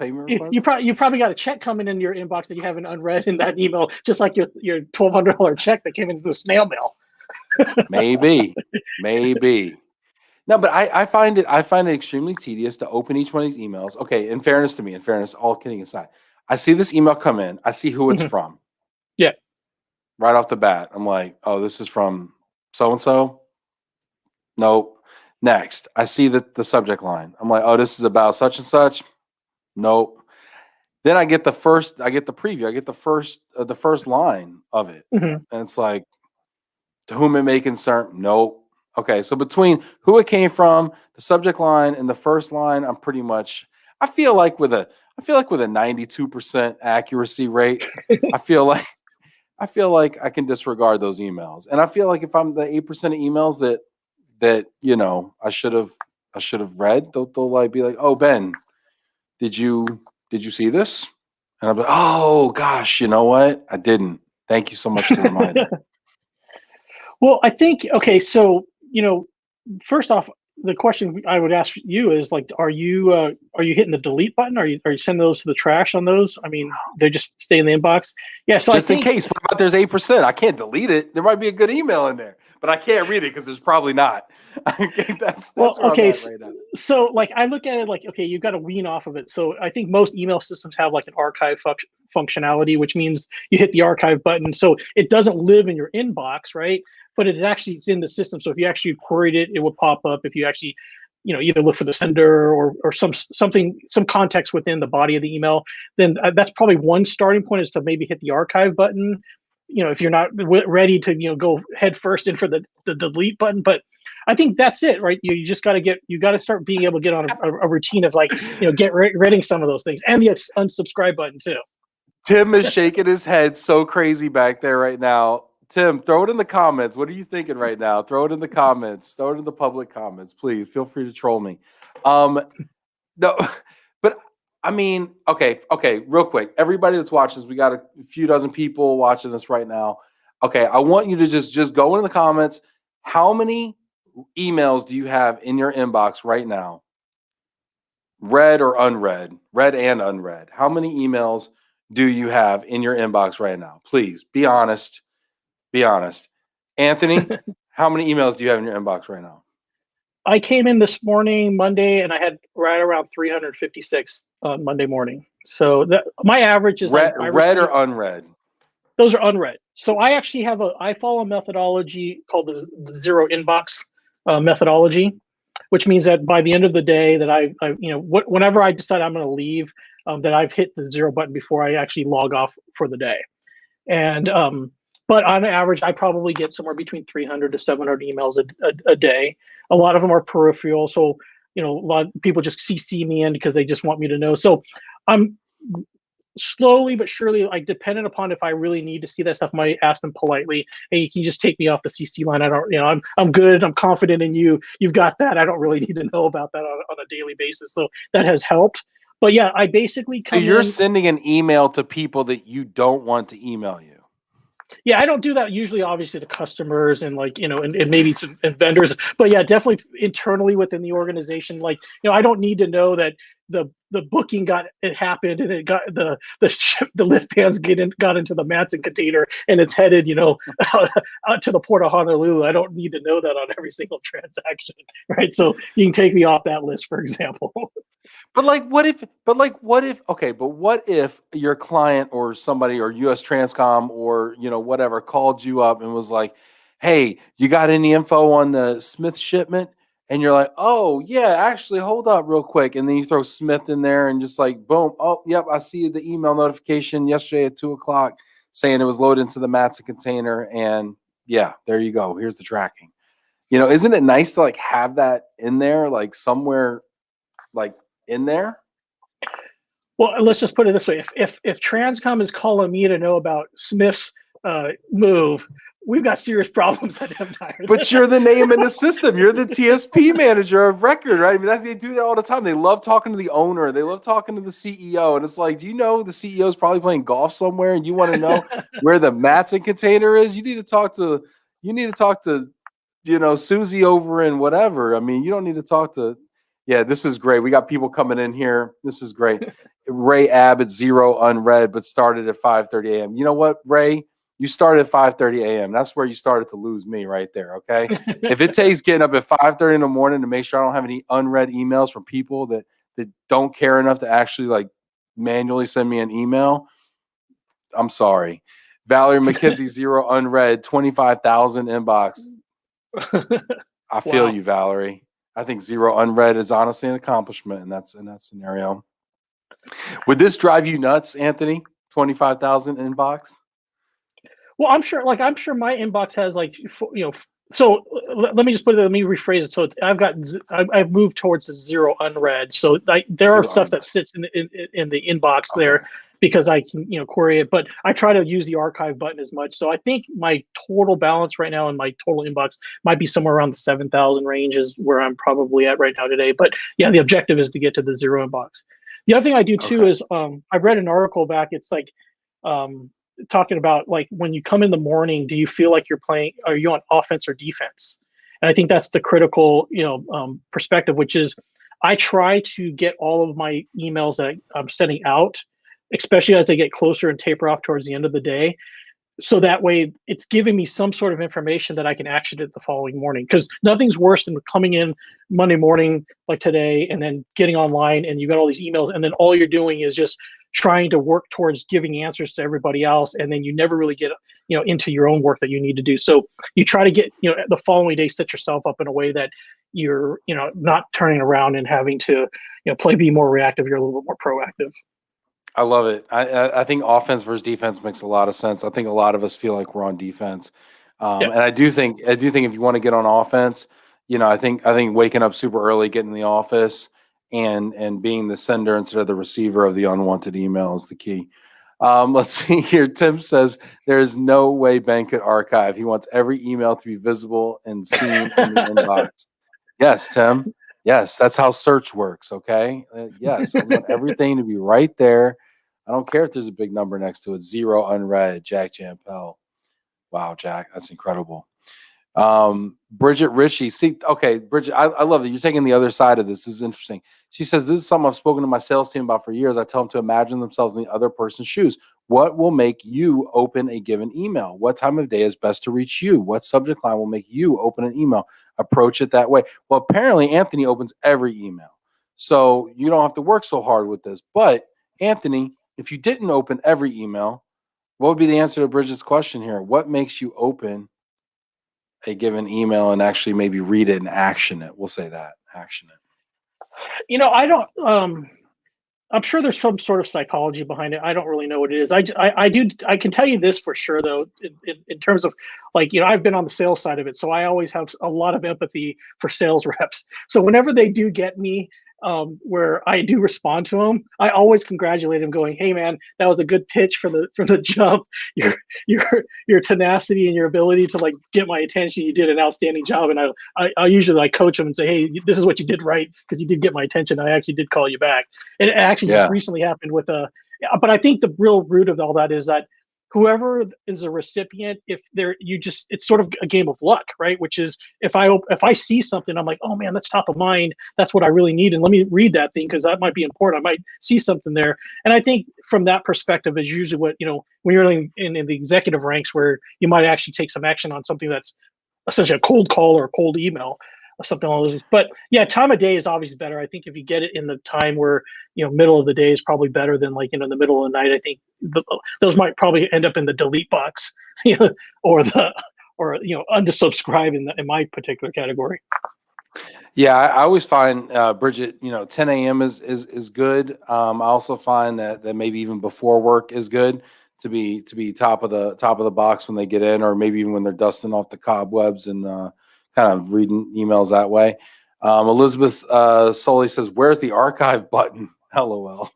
You probably got a check coming in your inbox that you haven't unread in that email, just like your $1,200 check that came into the snail mail. Maybe. No, but I find it extremely tedious to open each one of these emails. Okay, in fairness, all kidding aside, I see this email come in. I see who it's from. Yeah. Right off the bat, I'm like, oh, this is from so-and-so? Nope. Next, I see the subject line. I'm like, oh, this is about such and such? Nope. Then I get the preview. I get the first line of it. And it's like, to whom it may concern? Nope. Okay, so between who it came from, the subject line, and the first line, I'm pretty much, I feel like with a 92% accuracy rate, I feel like I can disregard those emails. And I feel like if I'm the 8% of emails that I should have read, they'll like be like, oh, Ben, did you see this? And I'm like, oh gosh, you know what? I didn't. Thank you so much for the reminder. Well, I think, okay, so first off, the question I would ask you is like, are you hitting the delete button? Are you sending those to the trash on those? I mean, they just stay in the inbox. Yeah. So just in case, what about there's 8%? I can't delete it. There might be a good email in there, but I can't read it because there's probably not. That's well, okay. Right now. So like I look at it like, okay, you've got to wean off of it. So I think most email systems have like an archive functionality, which means you hit the archive button. So it doesn't live in your inbox, right? But it's in the system. So if you actually queried it, it will pop up. If you actually, either look for the sender or some context within the body of the email, then that's probably one starting point, is to maybe hit the archive button. If you're not ready to go head first in for the delete button. But I think that's it, right? You just got to start being able to get on a routine of like, reading some of those things, and the unsubscribe button too. Tim is shaking his head so crazy back there right now. Tim, throw it in the comments. What are you thinking right now? Throw it in the comments. Throw it in the public comments, please. Feel free to troll me. No, but I mean, okay, real quick. Everybody that's watching this, we got a few dozen people watching this right now. Okay, I want you to just go in the comments. How many emails do you have in your inbox right now? Read or unread? Read and unread. How many emails do you have in your inbox right now? Please be honest. Be honest. Anthony, how many emails do you have in your inbox right now? I came in this morning, Monday, and I had right around 356 on Monday morning. So my average is read or unread. Those are unread. So I actually I follow a methodology called the zero inbox methodology, which means that by the end of the day that whenever I decide I'm going to leave, that I've hit the zero button before I actually log off for the day. And but on average, I probably get somewhere between 300 to 700 emails a day. A lot of them are peripheral. So, a lot of people just CC me in because they just want me to know. So I'm slowly but surely, like, dependent upon if I really need to see that stuff, I might ask them politely, hey, can you just take me off the CC line? I don't, I'm good. I'm confident in you. You've got that. I don't really need to know about that on a daily basis. So that has helped. But yeah, I basically come So you're sending an email to people that you don't want to email you. Yeah, I don't do that usually, obviously, to customers and and maybe some vendors. But yeah, definitely internally within the organization. I don't need to know that the booking happened and it got the lift pans got into the Matson container and it's headed out to the port of Honolulu. I don't need to know that on every single transaction, right? So you can take me off that list, for example. But what if your client or somebody or US Transcom or whatever called you up and was like, hey, you got any info on the Smith shipment? And you're like, oh yeah, actually hold up real quick. And then you throw Smith in there and just like, boom. Oh, yep. I see the email notification yesterday at 2:00 saying it was loaded into the Matson container. And yeah, there you go. Here's the tracking. Isn't it nice to have that in there, somewhere in there? Well, let's just put it this way: if Transcom is calling me to know about Smith's move, we've got serious problems at Empire. But you're the name in the system. You're the TSP manager of record, right? I mean, they do that all the time. They love talking to the owner. They love talking to the CEO. And it's like, do you know the CEO is probably playing golf somewhere, and you want to know where the Matson container is? You need to talk to Susie over in whatever. I mean, you don't need to talk to. Yeah, this is great. We got people coming in here. This is great. Ray Abbott, 0 unread, but started at 5:30 a.m. You know what, Ray? You started at 5:30 a.m. That's where you started to lose me right there, okay? If it takes getting up at 5:30 in the morning to make sure I don't have any unread emails from people that don't care enough to actually manually send me an email, I'm sorry. Valerie McKenzie, 0 unread, 25,000 inbox. I feel you, Valerie. I think 0 unread is honestly an accomplishment in that scenario. Would this drive you nuts, Anthony? 25,000 inbox? Well, I'm sure my inbox has so let me just let me rephrase it. So I've moved towards the 0 unread. So there are stuff that sits in the inbox there because I can query it, but I try to use the archive button as much. So I think my total balance right now in my total inbox might be somewhere around the 7,000 range is where I'm probably at right now today. But yeah, the objective is to get to the 0 inbox. The other thing I do too is I read an article back. It's talking about when you come in the morning, do you feel like are you on offense or defense? And I think that's the critical perspective, which is I try to get all of my emails that I'm sending out, especially as I get closer and taper off towards the end of the day. So that way it's giving me some sort of information that I can action it the following morning. Because nothing's worse than coming in Monday morning like today and then getting online and you got all these emails and then all you're doing is just trying to work towards giving answers to everybody else. And then you never really get into your own work that you need to do. So you try to get the following day, set yourself up in a way that you're not turning around and having to be more reactive. You're a little bit more proactive. I love it. I think offense versus defense makes a lot of sense. I think a lot of us feel like we're on defense, and I do think if you want to get on offense, I think waking up super early, getting in the office, and being the sender instead of the receiver of the unwanted email is the key. Let's see here. Tim says there's no way Ben could archive. He wants every email to be visible and seen in the inbox. Yes, Tim. Yes, that's how search works. Okay. Yes, I want everything to be right there. I don't care if there's a big number next to it. 0 unread. Jack Jampel. Wow, Jack, that's incredible. Bridget Ritchie. See, okay, Bridget, I love it. You're taking the other side of this. This is interesting. She says, this is something I've spoken to my sales team about for years. I tell them to imagine themselves in the other person's shoes. What will make you open a given email? What time of day is best to reach you? What subject line will make you open an email? Approach it that way. Well, apparently Anthony opens every email. So you don't have to work so hard with this. But Anthony, if you didn't open every email, what would be the answer to Bridget's question here? What makes you open a given email and actually maybe read it and action it? We'll say that, action it. I don't. I'm sure there's some sort of psychology behind it. I don't really know what it is. I can tell you this for sure, though, in terms of I've been on the sales side of it, so I always have a lot of empathy for sales reps. So whenever they do get me, where I do respond to them, I always congratulate them, going, "Hey, man, that was a good pitch for the jump. Your tenacity and your ability to get my attention. You did an outstanding job." And I usually coach them and say, "Hey, this is what you did right because you did get my attention. I actually did call you back." And it actually just recently happened with but I think the real root of all that is that whoever is a recipient, it's sort of a game of luck, right? Which is if I see something, I'm like, oh man, that's top of mind. That's what I really need. And let me read that thing because that might be important. I might see something there. And I think from that perspective is usually what, when you're in the executive ranks where you might actually take some action on something that's essentially a cold call or a cold email or something along those. But yeah, time of day is obviously better. I think if you get it in the time where, middle of the day is probably better than in the middle of the night. I think those might probably end up in the delete box, or unsubscribe in my particular category. Yeah, I always find Bridget, 10 a.m. is good. I also find that maybe even before work is good to be top of the box when they get in, or maybe even when they're dusting off the cobwebs and kind of reading emails that way. Elizabeth Soley says, "Where's the archive button?" LOL.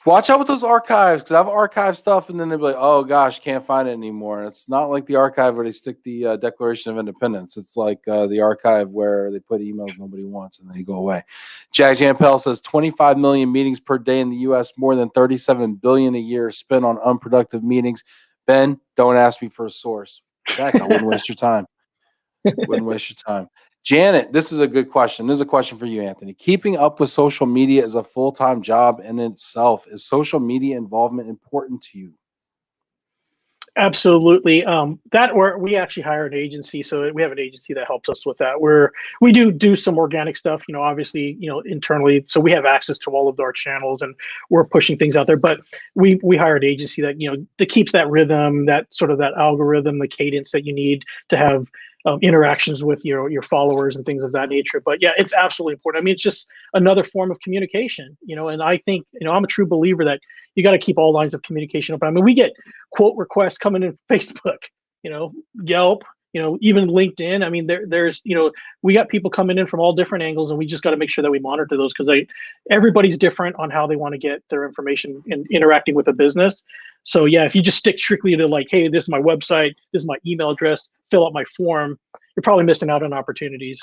Watch out with those archives, because I've archived stuff and then they'll be like, oh gosh, can't find it anymore. And it's not like the archive where they stick the Declaration of Independence. It's like the archive where they put emails nobody wants and they go away. Jack Jampel says 25 million meetings per day in the U.S., more than 37 billion a year spent on unproductive meetings. Ben, don't ask me for a source. Jack, I wouldn't waste your time. Wouldn't waste your time. Janet, this is a good question. This is a question for you, Anthony. Keeping up with social media is a full-time job in itself. Is social media involvement important to you? Absolutely. We actually hire an agency, so we have an agency that helps us with that. We do some organic stuff, obviously, internally. So we have access to all of our channels, and we're pushing things out there. But we hire an agency that that keeps that rhythm, that sort of that algorithm, the cadence that you need to have interactions with your followers and things of that nature. But yeah, it's absolutely important. I mean, it's just another form of communication, and I think, I'm a true believer that you got to keep all lines of communication open. I mean, we get quote requests coming in Facebook, Yelp, even LinkedIn. I mean, there's, we got people coming in from all different angles, and we just got to make sure that we monitor those, because everybody's different on how they want to get their information and interacting with a business. So yeah, if you just stick strictly to hey, this is my website, this is my email address, fill out my form, you're probably missing out on opportunities.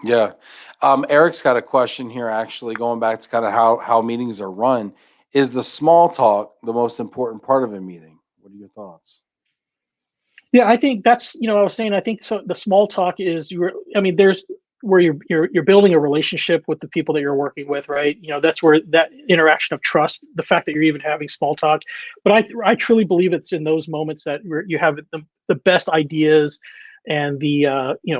Yeah. Eric's got a question here, actually, going back to kind of how meetings are run. Is the small talk the most important part of a meeting? What are your thoughts? Yeah, I think that's, I was saying, I think so. The small talk is there's where you're building a relationship with the people that you're working with, right? That's where that interaction of trust, the fact that you're even having small talk. But I truly believe it's in those moments that you have the best ideas and the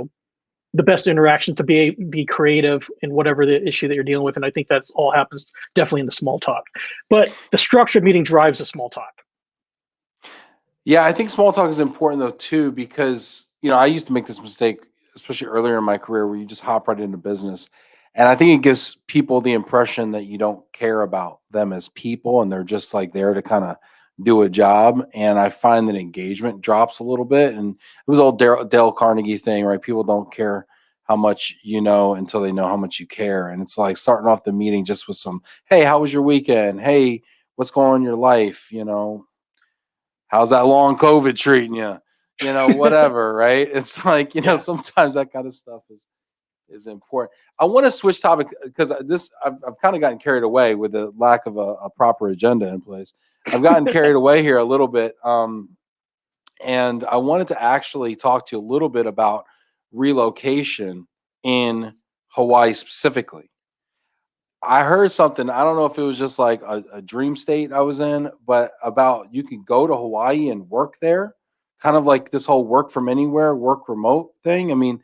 best interaction to be creative in whatever the issue that you're dealing with. And I think that's all happens definitely in the small talk. But the structured meeting drives the small talk. Yeah, I think small talk is important though too, because I used to make this mistake, especially earlier in my career, where you just hop right into business. And I think it gives people the impression that you don't care about them as people and they're just there to kind of do a job. And I find that engagement drops a little bit. And it was old Dale Carnegie thing, right? People don't care how much you know until they know how much you care. And it's like starting off the meeting just with some, hey, how was your weekend? Hey, what's going on in your life? You know, how's that long COVID treating you? You know, whatever, right? It's like, you know, Yeah. sometimes that kind of stuff is important. I want to switch topic because I've kind of gotten carried away with the lack of a proper agenda in place. I've gotten carried away here a little bit. And I wanted to actually talk to you a little bit about relocation in Hawaii specifically. I heard something, I don't know if it was just like a dream state I was in, but about you can go to Hawaii and work there, kind of like this whole work from anywhere, work remote thing. I mean,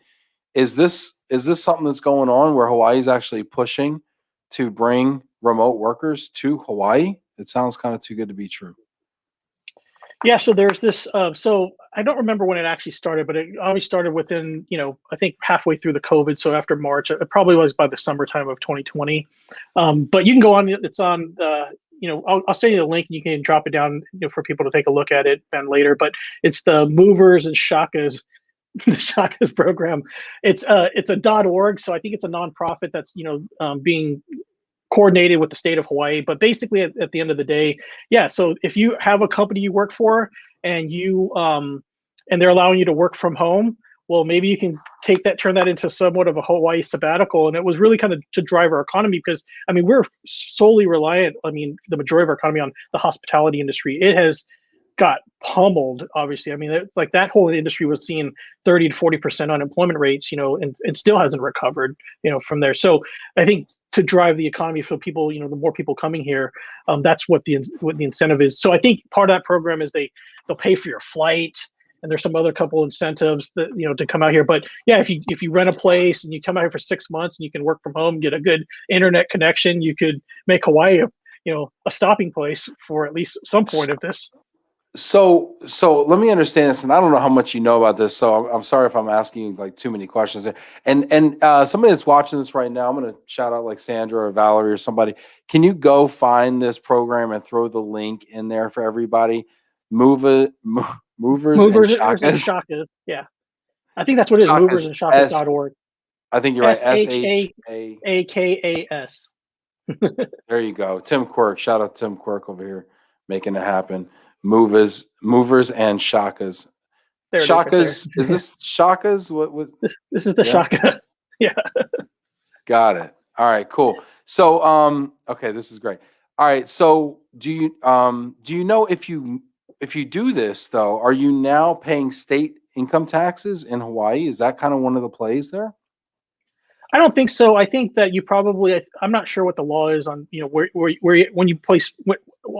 is this something that's going on where Hawaii is actually pushing to bring remote workers to Hawaii? It sounds kind of too good to be true. Yeah, so there's this. So I don't remember when it actually started, but it always started within, I think halfway through the COVID. So after March, it probably was by the summertime of 2020. But you can go on. It's on the. I'll send you the link, and you can drop it down, for people to take a look at it then later. But it's the Movers and Shakas, the Shakas program. It's a .org, so I think it's a nonprofit that's being coordinated with the state of Hawaii. But basically, at the end of the day, yeah. So if you have a company you work for and and they're allowing you to work from home, well, maybe you can turn that into somewhat of a Hawaii sabbatical. And it was really kind of to drive our economy because, I mean, we're solely reliant, the majority of our economy on the hospitality industry. It has got pummeled, obviously. I mean, like that whole industry was seeing 30 to 40% unemployment rates, and still hasn't recovered, from there. So I think to drive the economy for people, the more people coming here, that's what the incentive is. So I think part of that program is they'll pay for your flight, and there's some other couple incentives that to come out here. But yeah, if you rent a place and you come out here for 6 months and you can work from home, get a good internet connection, you could make Hawaii a stopping place for at least some point of this. So let me understand this, and I don't know how much you know about this, so I'm sorry if I'm asking you like too many questions there. And somebody that's watching this right now, I'm going to shout out like Sandra or Valerie or somebody. Can you go find this program and throw the link in there for everybody? Movers and Movers and Shakas. Shakas. Yeah, I think that's what it is. Shakas MoversandShakas.org. I think you're right. SHAKAS. There you go. Tim Quirk. Shout out Tim Quirk over here making it happen. Movers and Shakas. There it Shakas. Is Is this Shakas? What this is the Shaka. Yeah. Got it. All right, cool. So okay, this is great. All right. So do you know if you do this though, are you now paying state income taxes in Hawaii? Is that kind of one of the plays there? I don't think so. I think that you probably. I'm not sure what the law is on where when you place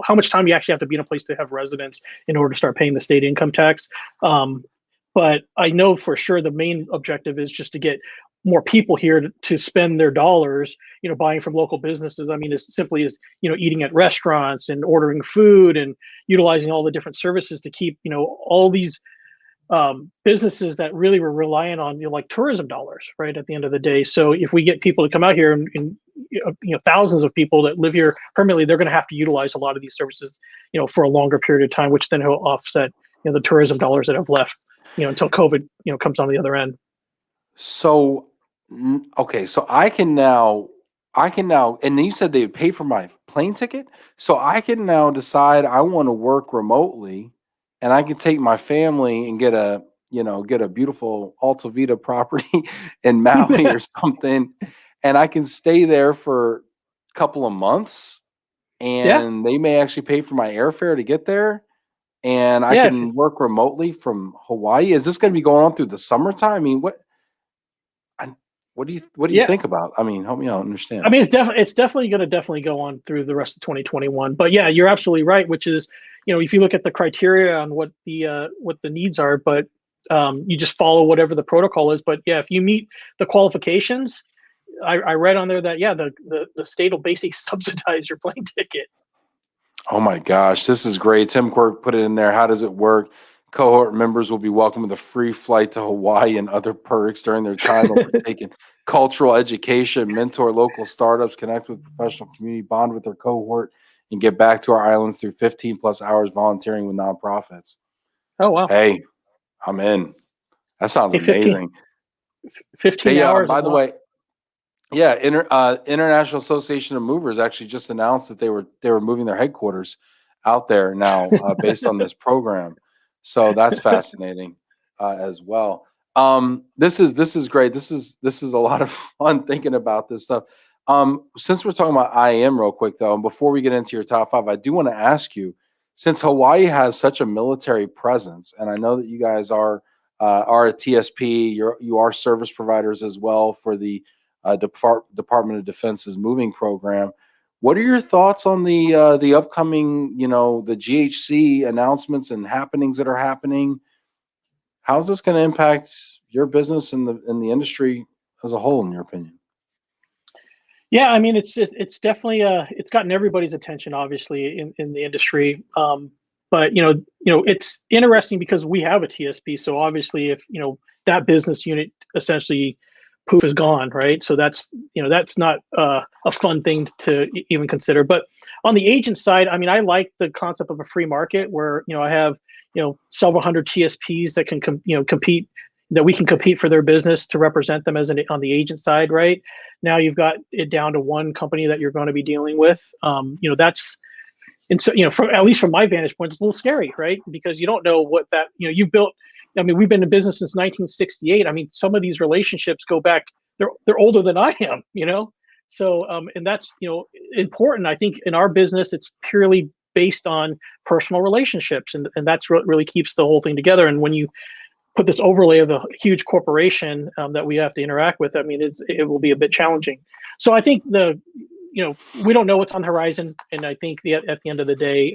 how much time you actually have to be in a place to have residence in order to start paying the state income tax. But I know for sure the main objective is just to get more people here to spend their dollars, buying from local businesses. I mean, as simply as eating at restaurants and ordering food and utilizing all the different services to keep all these businesses that really were relying on like tourism dollars, right, at the end of the day. So if we get people to come out here and thousands of people that live here permanently, they're going to have to utilize a lot of these services for a longer period of time, which then will offset the tourism dollars that have left until COVID comes on the other end. So okay, so I can now, and then you said they would pay for my plane ticket, so I can now decide I want to work remotely, and I can take my family and get a beautiful Alta Vita property in Maui or something, and I can stay there for a couple of months, Yeah. and they may actually pay for my airfare to get there, and I Yeah. can work remotely from Hawaii. Is this going to be going on through the summertime? I mean, what do you Yeah. think about? I mean, help me out understand. I mean, it's definitely going to go on through the rest of 2021. But yeah, you're absolutely right. Which is, if you look at the criteria on what the needs are, but you just follow whatever the protocol is. But yeah, if you meet the qualifications, I read on there that the state will basically subsidize your plane ticket. Oh my gosh, this is great. Tim Quirk put it in there. How does it work? Cohort members will be welcome with a free flight to Hawaii and other perks during their time of partaking cultural education, mentor local startups, connect with professional community, bond with their cohort, and get back to our islands through 15 plus hours volunteering with nonprofits. Oh wow. Hey, I'm in. That sounds Hey, 15. amazing. 15 They, hours. by the way, yeah, International Association of Movers actually just announced that they were moving their headquarters out there now, based on this program. So that's fascinating as well. This is great. This is a lot of fun thinking about this stuff. Since we're talking about IAM real quick though, and before we get into your top 5, I do want to ask you, since Hawaii has such a military presence, and I know that you guys are a TSP, you are service providers as well for the Department of Defense's moving program. What are your thoughts on the upcoming, the GHC announcements and happenings that are happening? How's this going to impact your business and the industry as a whole, in your opinion? Yeah, I mean, it's definitely it's gotten everybody's attention, obviously, in the industry. But it's interesting because we have a TSP, so obviously, if that business unit essentially poof is gone, right? So that's not a fun thing to even consider. But on the agent side, I mean, I like the concept of a free market where I have several hundred TSPs that can compete, that we can compete for their business to represent them as on the agent side, right? Now you've got it down to one company that you're going to be dealing with. That's, and so at least from my vantage point, it's a little scary, right? Because you don't know what that you've built. I mean, we've been in business since 1968. I mean, some of these relationships go back; they're older than I am. So and that's important. I think in our business, it's purely based on personal relationships, and that's what really keeps the whole thing together. And when you put this overlay of a huge corporation that we have to interact with, I mean, it will be a bit challenging. So I think we don't know what's on the horizon, and I think at the end of the day,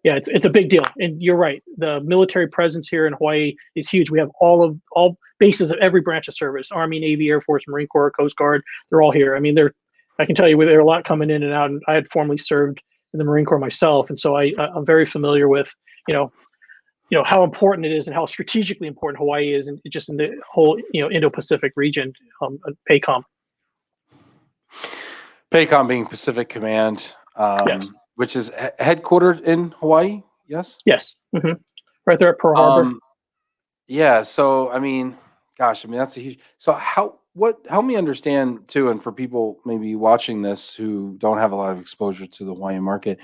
yeah, it's a big deal. And you're right, the military presence here in Hawaii is huge. We have all bases of every branch of service: Army, Navy, Air Force, Marine Corps, Coast Guard. They're all here. I mean, I can tell you there are a lot coming in and out. And I had formerly served in the Marine Corps myself, and so I'm very familiar with how important it is and how strategically important Hawaii is, and just in the whole Indo-Pacific region, PACOM. PACOM being Pacific Command, Yes. which is headquartered in Hawaii. Yes. Yes. Mm-hmm. Right there at Pearl Harbor. Yeah. So I mean, gosh, I mean that's a huge. So help me understand too, and for people maybe watching this who don't have a lot of exposure to the Hawaiian market,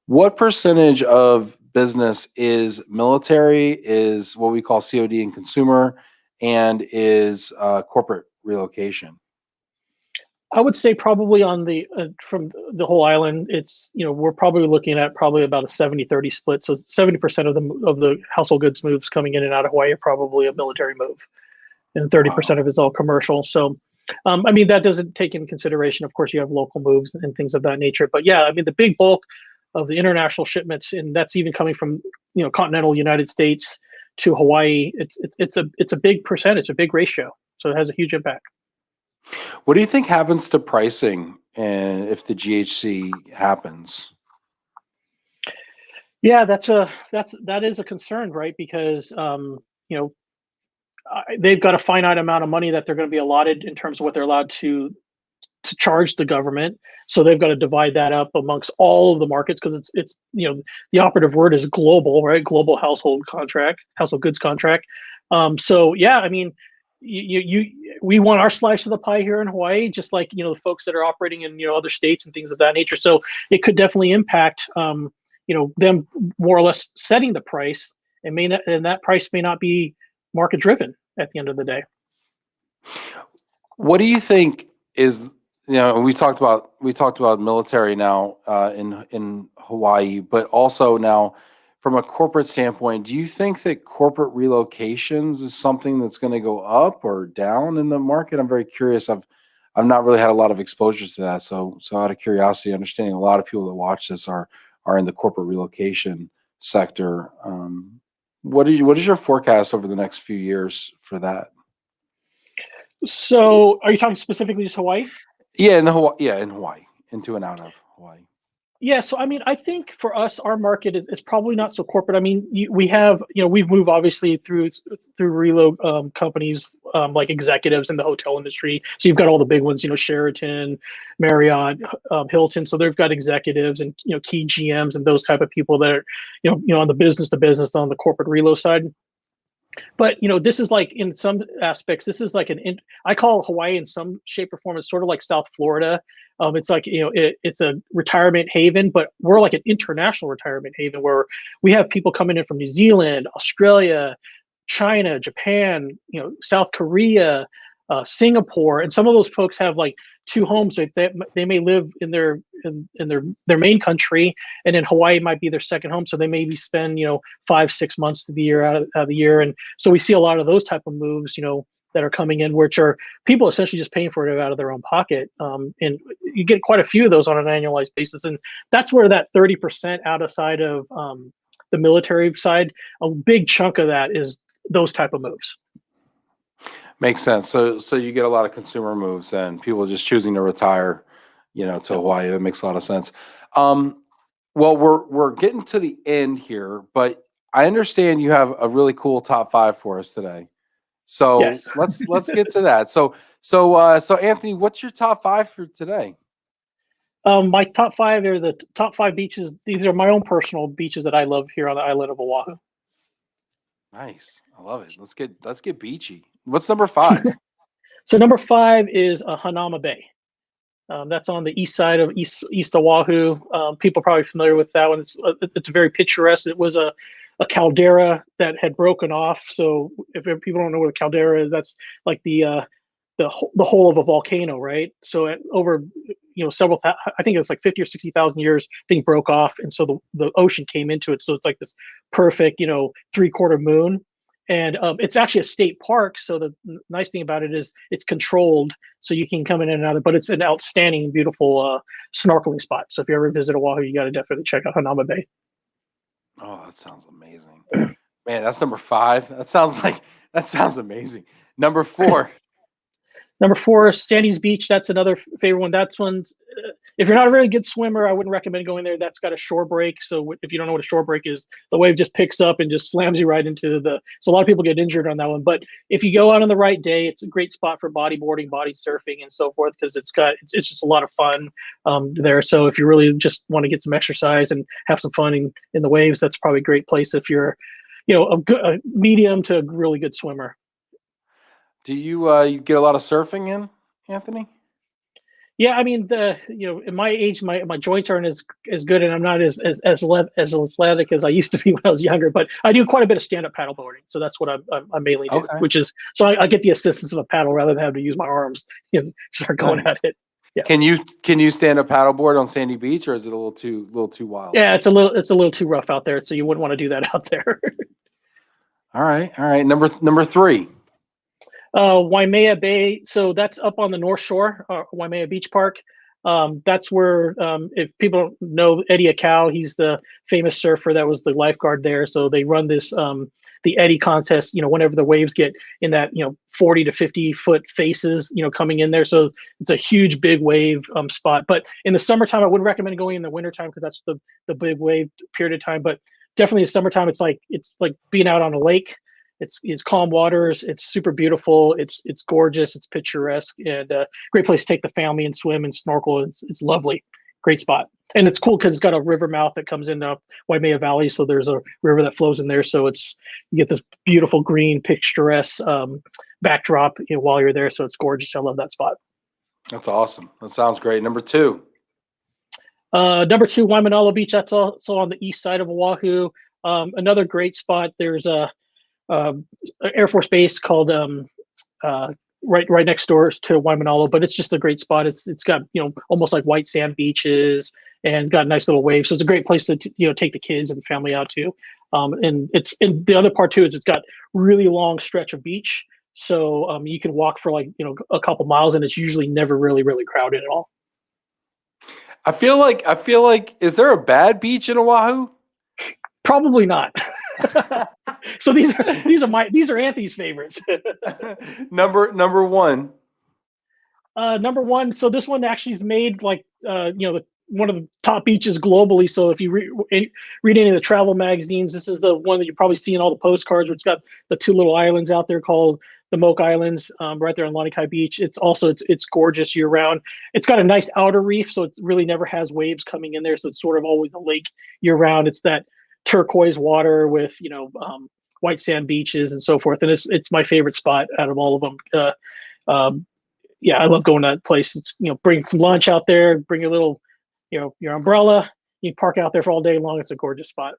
what percentage of business is military, is what we call COD and consumer, and is corporate relocation? I would say probably on the from the whole island, it's we're probably looking at probably about a 70-30 split. So 70% of the household goods moves coming in and out of Hawaii are probably a military move, and 30% of it's all commercial. So I mean, that doesn't take into consideration, of course, you have local moves and things of that nature. But yeah, I mean, the big bulk of the international shipments, and that's even coming from continental United States to Hawaii, it's a big percentage, a big ratio. So it has a huge impact. What do you think happens to pricing and if the GHC happens? Yeah, that is a concern, right? Because they've got a finite amount of money that they're going to be allotted in terms of what they're allowed to charge the government. So they've got to divide that up amongst all of the markets, because it's the operative word is global, right? Global household goods contract. So yeah, I mean, we want our slice of the pie here in Hawaii, just like the folks that are operating in other states and things of that nature. So it could definitely impact them more or less setting the price, and that price may not be market driven at the end of the day. What do you think is, we talked about military now in Hawaii, but also now from a corporate standpoint, do you think that corporate relocations is something that's going to go up or down in the market? I'm very curious. I've not really had a lot of exposure to that. So out of curiosity, understanding a lot of people that watch this are in the corporate relocation sector. What is your forecast over the next few years for that? So are you talking specifically just Hawaii? Yeah, in Hawaii, into and out of Hawaii. Yeah, so I mean, I think for us, our market is probably not so corporate. I mean, we have, we've moved obviously through relo companies like executives in the hotel industry. So you've got all the big ones, Sheraton, Marriott, Hilton. So they've got executives and key GMs and those type of people that are on the business to business, on the corporate relo side. But this is like in some aspects, this is like I call Hawaii in some shape or form. It's sort of like South Florida. It's like it's a retirement haven, but we're like an international retirement haven where we have people coming in from New Zealand, Australia, China, Japan, South Korea, Singapore, and some of those folks have like two homes. They may live in their main country, and then Hawaii might be their second home. So they maybe spend 5-6 months of the year out of the year, and so we see a lot of those type of moves, that are coming in, which are people essentially just paying for it out of their own pocket. And you get quite a few of those on an annualized basis, and that's where that 30% outside of the military side, a big chunk of that is those type of moves. Makes sense. So you get a lot of consumer moves and people just choosing to retire, to Hawaii. It makes a lot of sense. Well, we're getting to the end here, but I understand you have a really cool top 5 for us today. So yes. let's get to that. So Anthony, what's your top 5 for today? My top 5 are the top 5 beaches. These are my own personal beaches that I love here on the island of Oahu. Nice. I love it. Let's get beachy. What's number 5? So number 5 is Hanauma Bay. That's on the east side of East Oahu. People are probably familiar with that one. It's very picturesque. It was a caldera that had broken off. So if people don't know what a caldera is, that's like the hole of a volcano, right? So over several, I think it was like 50 or 60,000 years, thing broke off, and so the ocean came into it. So it's like this perfect 3/4 moon. And it's actually a state park. So the nice thing about it is it's controlled, so you can come in and out. But it's an outstanding, beautiful snorkeling spot. So if you ever visit Oahu, you got to definitely check out Hanauma Bay. Oh, that sounds amazing, man. That's number 5. That sounds amazing. Number 4. Number 4, Sandy's Beach. That's another favorite one. That's one's, if you're not a really good swimmer, I wouldn't recommend going there. That's got a shore break. So if you don't know what a shore break is, the wave just picks up and just slams you right into so a lot of people get injured on that one. But if you go out on the right day, it's a great spot for bodyboarding, body surfing, and so forth, because it's just a lot of fun there. So if you really just want to get some exercise and have some fun in the waves, that's probably a great place if you're, a medium to a really good swimmer. Do you get a lot of surfing in, Anthony? Yeah, I mean, in my age, my joints aren't as good, and I'm not as athletic as I used to be when I was younger. But I do quite a bit of stand-up paddleboarding, so that's what I mainly do. Okay. Which is, so I get the assistance of a paddle rather than having to use my arms, start going at it. Yeah. Can you stand up paddleboard on Sandy Beach, or is it a little too wild? Yeah, it's a little too rough out there, so you wouldn't want to do that out there. All right. Number 3. Waimea Bay. So that's up on the North Shore, Waimea Beach Park. That's where, if people don't know Eddie Akau, he's the famous surfer that was the lifeguard there. So they run this, the Eddie contest, whenever the waves get in that, 40 to 50 foot faces, coming in there. So it's a huge, big wave spot. But in the summertime, I wouldn't recommend going in the wintertime because that's the big wave period of time. But definitely in summertime, it's like being out on a lake. It's calm waters. It's super beautiful. It's gorgeous. It's picturesque, and great place to take the family and swim and snorkel. It's lovely. Great spot. And it's cool because it's got a river mouth that comes into Waimea Valley. So there's a river that flows in there. So you get this beautiful green picturesque backdrop while you're there. So it's gorgeous. I love that spot. That's awesome. That sounds great. Number 2. Number 2, Waimanalo Beach. That's also on the east side of Oahu. Another great spot. There's a Air Force Base called right next door to Waimanalo, but it's just a great spot. It's got almost like white sand beaches and got nice little waves. So it's a great place to take the kids and the family out to. And the other part too is it's got really long stretch of beach, so you can walk for like a couple miles, and it's usually never really crowded at all. I feel like is there a bad beach in Oahu? Probably not. So these are Anthony's favorites. Number 1. Number 1. So this one actually is made like one of the top beaches globally. So if you read any of the travel magazines, this is the one that you probably see in all the postcards, which got the 2 little islands out there called the Moke Islands, right there on Lanikai Beach. It's gorgeous year round. It's got a nice outer reef, so it really never has waves coming in there. So it's sort of always a lake year round. It's that turquoise water with white sand beaches and so forth. And it's my favorite spot out of all of them. Yeah, I love going to that place. It's, bring some lunch out there, bring your little, your umbrella. You park out there for all day long. It's a gorgeous spot.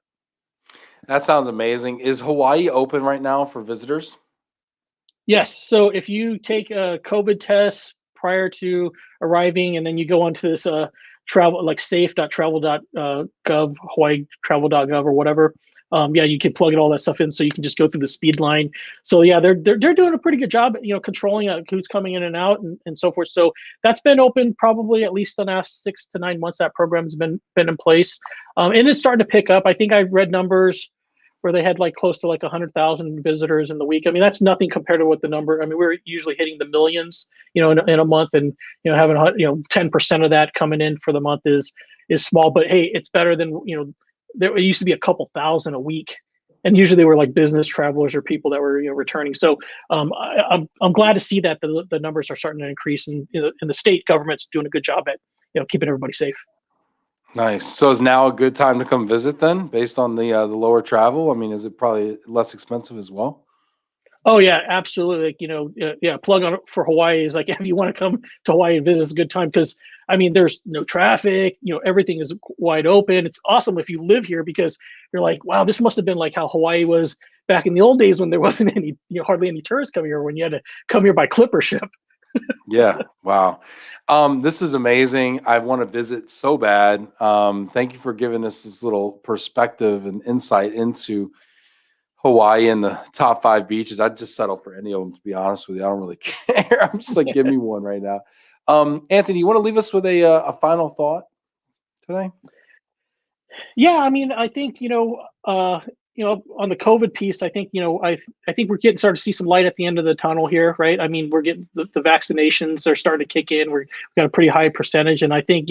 That sounds amazing. Is Hawaii open right now for visitors? Yes. So if you take a COVID test prior to arriving, and then you go onto this travel, like safe.travel.gov, Hawaii travel.gov or whatever. Yeah, you can plug all that stuff in, so you can just go through the speed line. So yeah, they're doing a pretty good job, controlling who's coming in and out and so forth. So that's been open probably at least the last 6 to 9 months. That program's been in place, and it's starting to pick up. I think I read numbers where they had like close to like 100,000 visitors in the week. I mean, that's nothing compared to what the number. I mean, we're usually hitting the millions, in a month, and having 10% of that coming in for the month is small. But hey, it's better than there used to be a couple thousand a week, and usually they were like business travelers or people that were returning. So I'm glad to see that the numbers are starting to increase, and the state government's doing a good job at keeping everybody safe. Nice. So is now a good time to come visit then, based on the lower travel? I mean, is it probably less expensive as well? Oh yeah, absolutely. Yeah, plug on for Hawaii is like, if you want to come to Hawaii and visit, it's a good time, because I mean, there's no traffic, everything is wide open. It's awesome if you live here, because you're like, wow, this must have been like how Hawaii was back in the old days when there wasn't any, hardly any tourists coming here, when you had to come here by clipper ship. Yeah. Wow. This is amazing. I want to visit so bad. Thank you for giving us this little perspective and insight into Hawaii and the top 5 beaches. I'd just settle for any of them, to be honest with you. I don't really care. I'm just like, give me one right now. Anthony, you want to leave us with a final thought today? Yeah, I mean, I think on the COVID piece, I think I think we're starting to see some light at the end of the tunnel here, right? I mean, we're getting the vaccinations are starting to kick in. We've got a pretty high percentage, and I think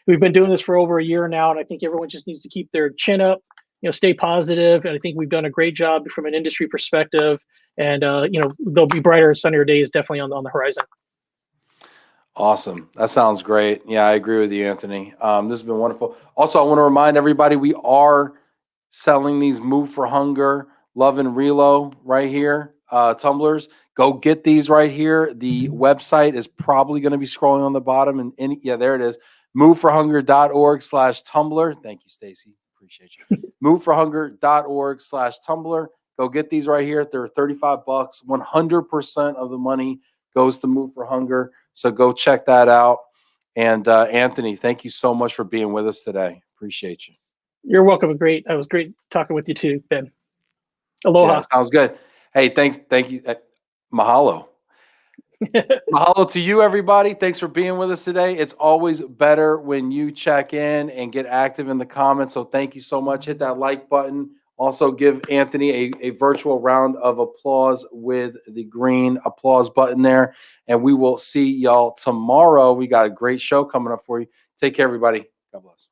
we've been doing this for over a year now, and I think everyone just needs to keep their chin up, stay positive, and I think we've done a great job from an industry perspective. And there'll be brighter and sunnier days definitely on the horizon. Awesome. That sounds great. Yeah, I agree with you, Anthony. This has been wonderful. Also, I want to remind everybody, we are selling these Move for Hunger, Love and Relo right here, tumblers. Go get these right here. The website is probably going to be scrolling on the bottom. Yeah, there it is. moveforhunger.org/tumbler. Thank you, Stacy. Appreciate you. moveforhunger.org/tumbler. Go get these right here. They're $35. 100% of the money goes to Move for Hunger. So go check that out. And Anthony, thank you so much for being with us today. Appreciate you. You're welcome. Great. It was great talking with you too, Ben. Aloha. Yeah, sounds good. Hey, thank you. Mahalo. Mahalo to you, everybody. Thanks for being with us today. It's always better when you check in and get active in the comments. So thank you so much. Hit that like button. Also, give Anthony a virtual round of applause with the green applause button there. And we will see y'all tomorrow. We got a great show coming up for you. Take care, everybody. God bless.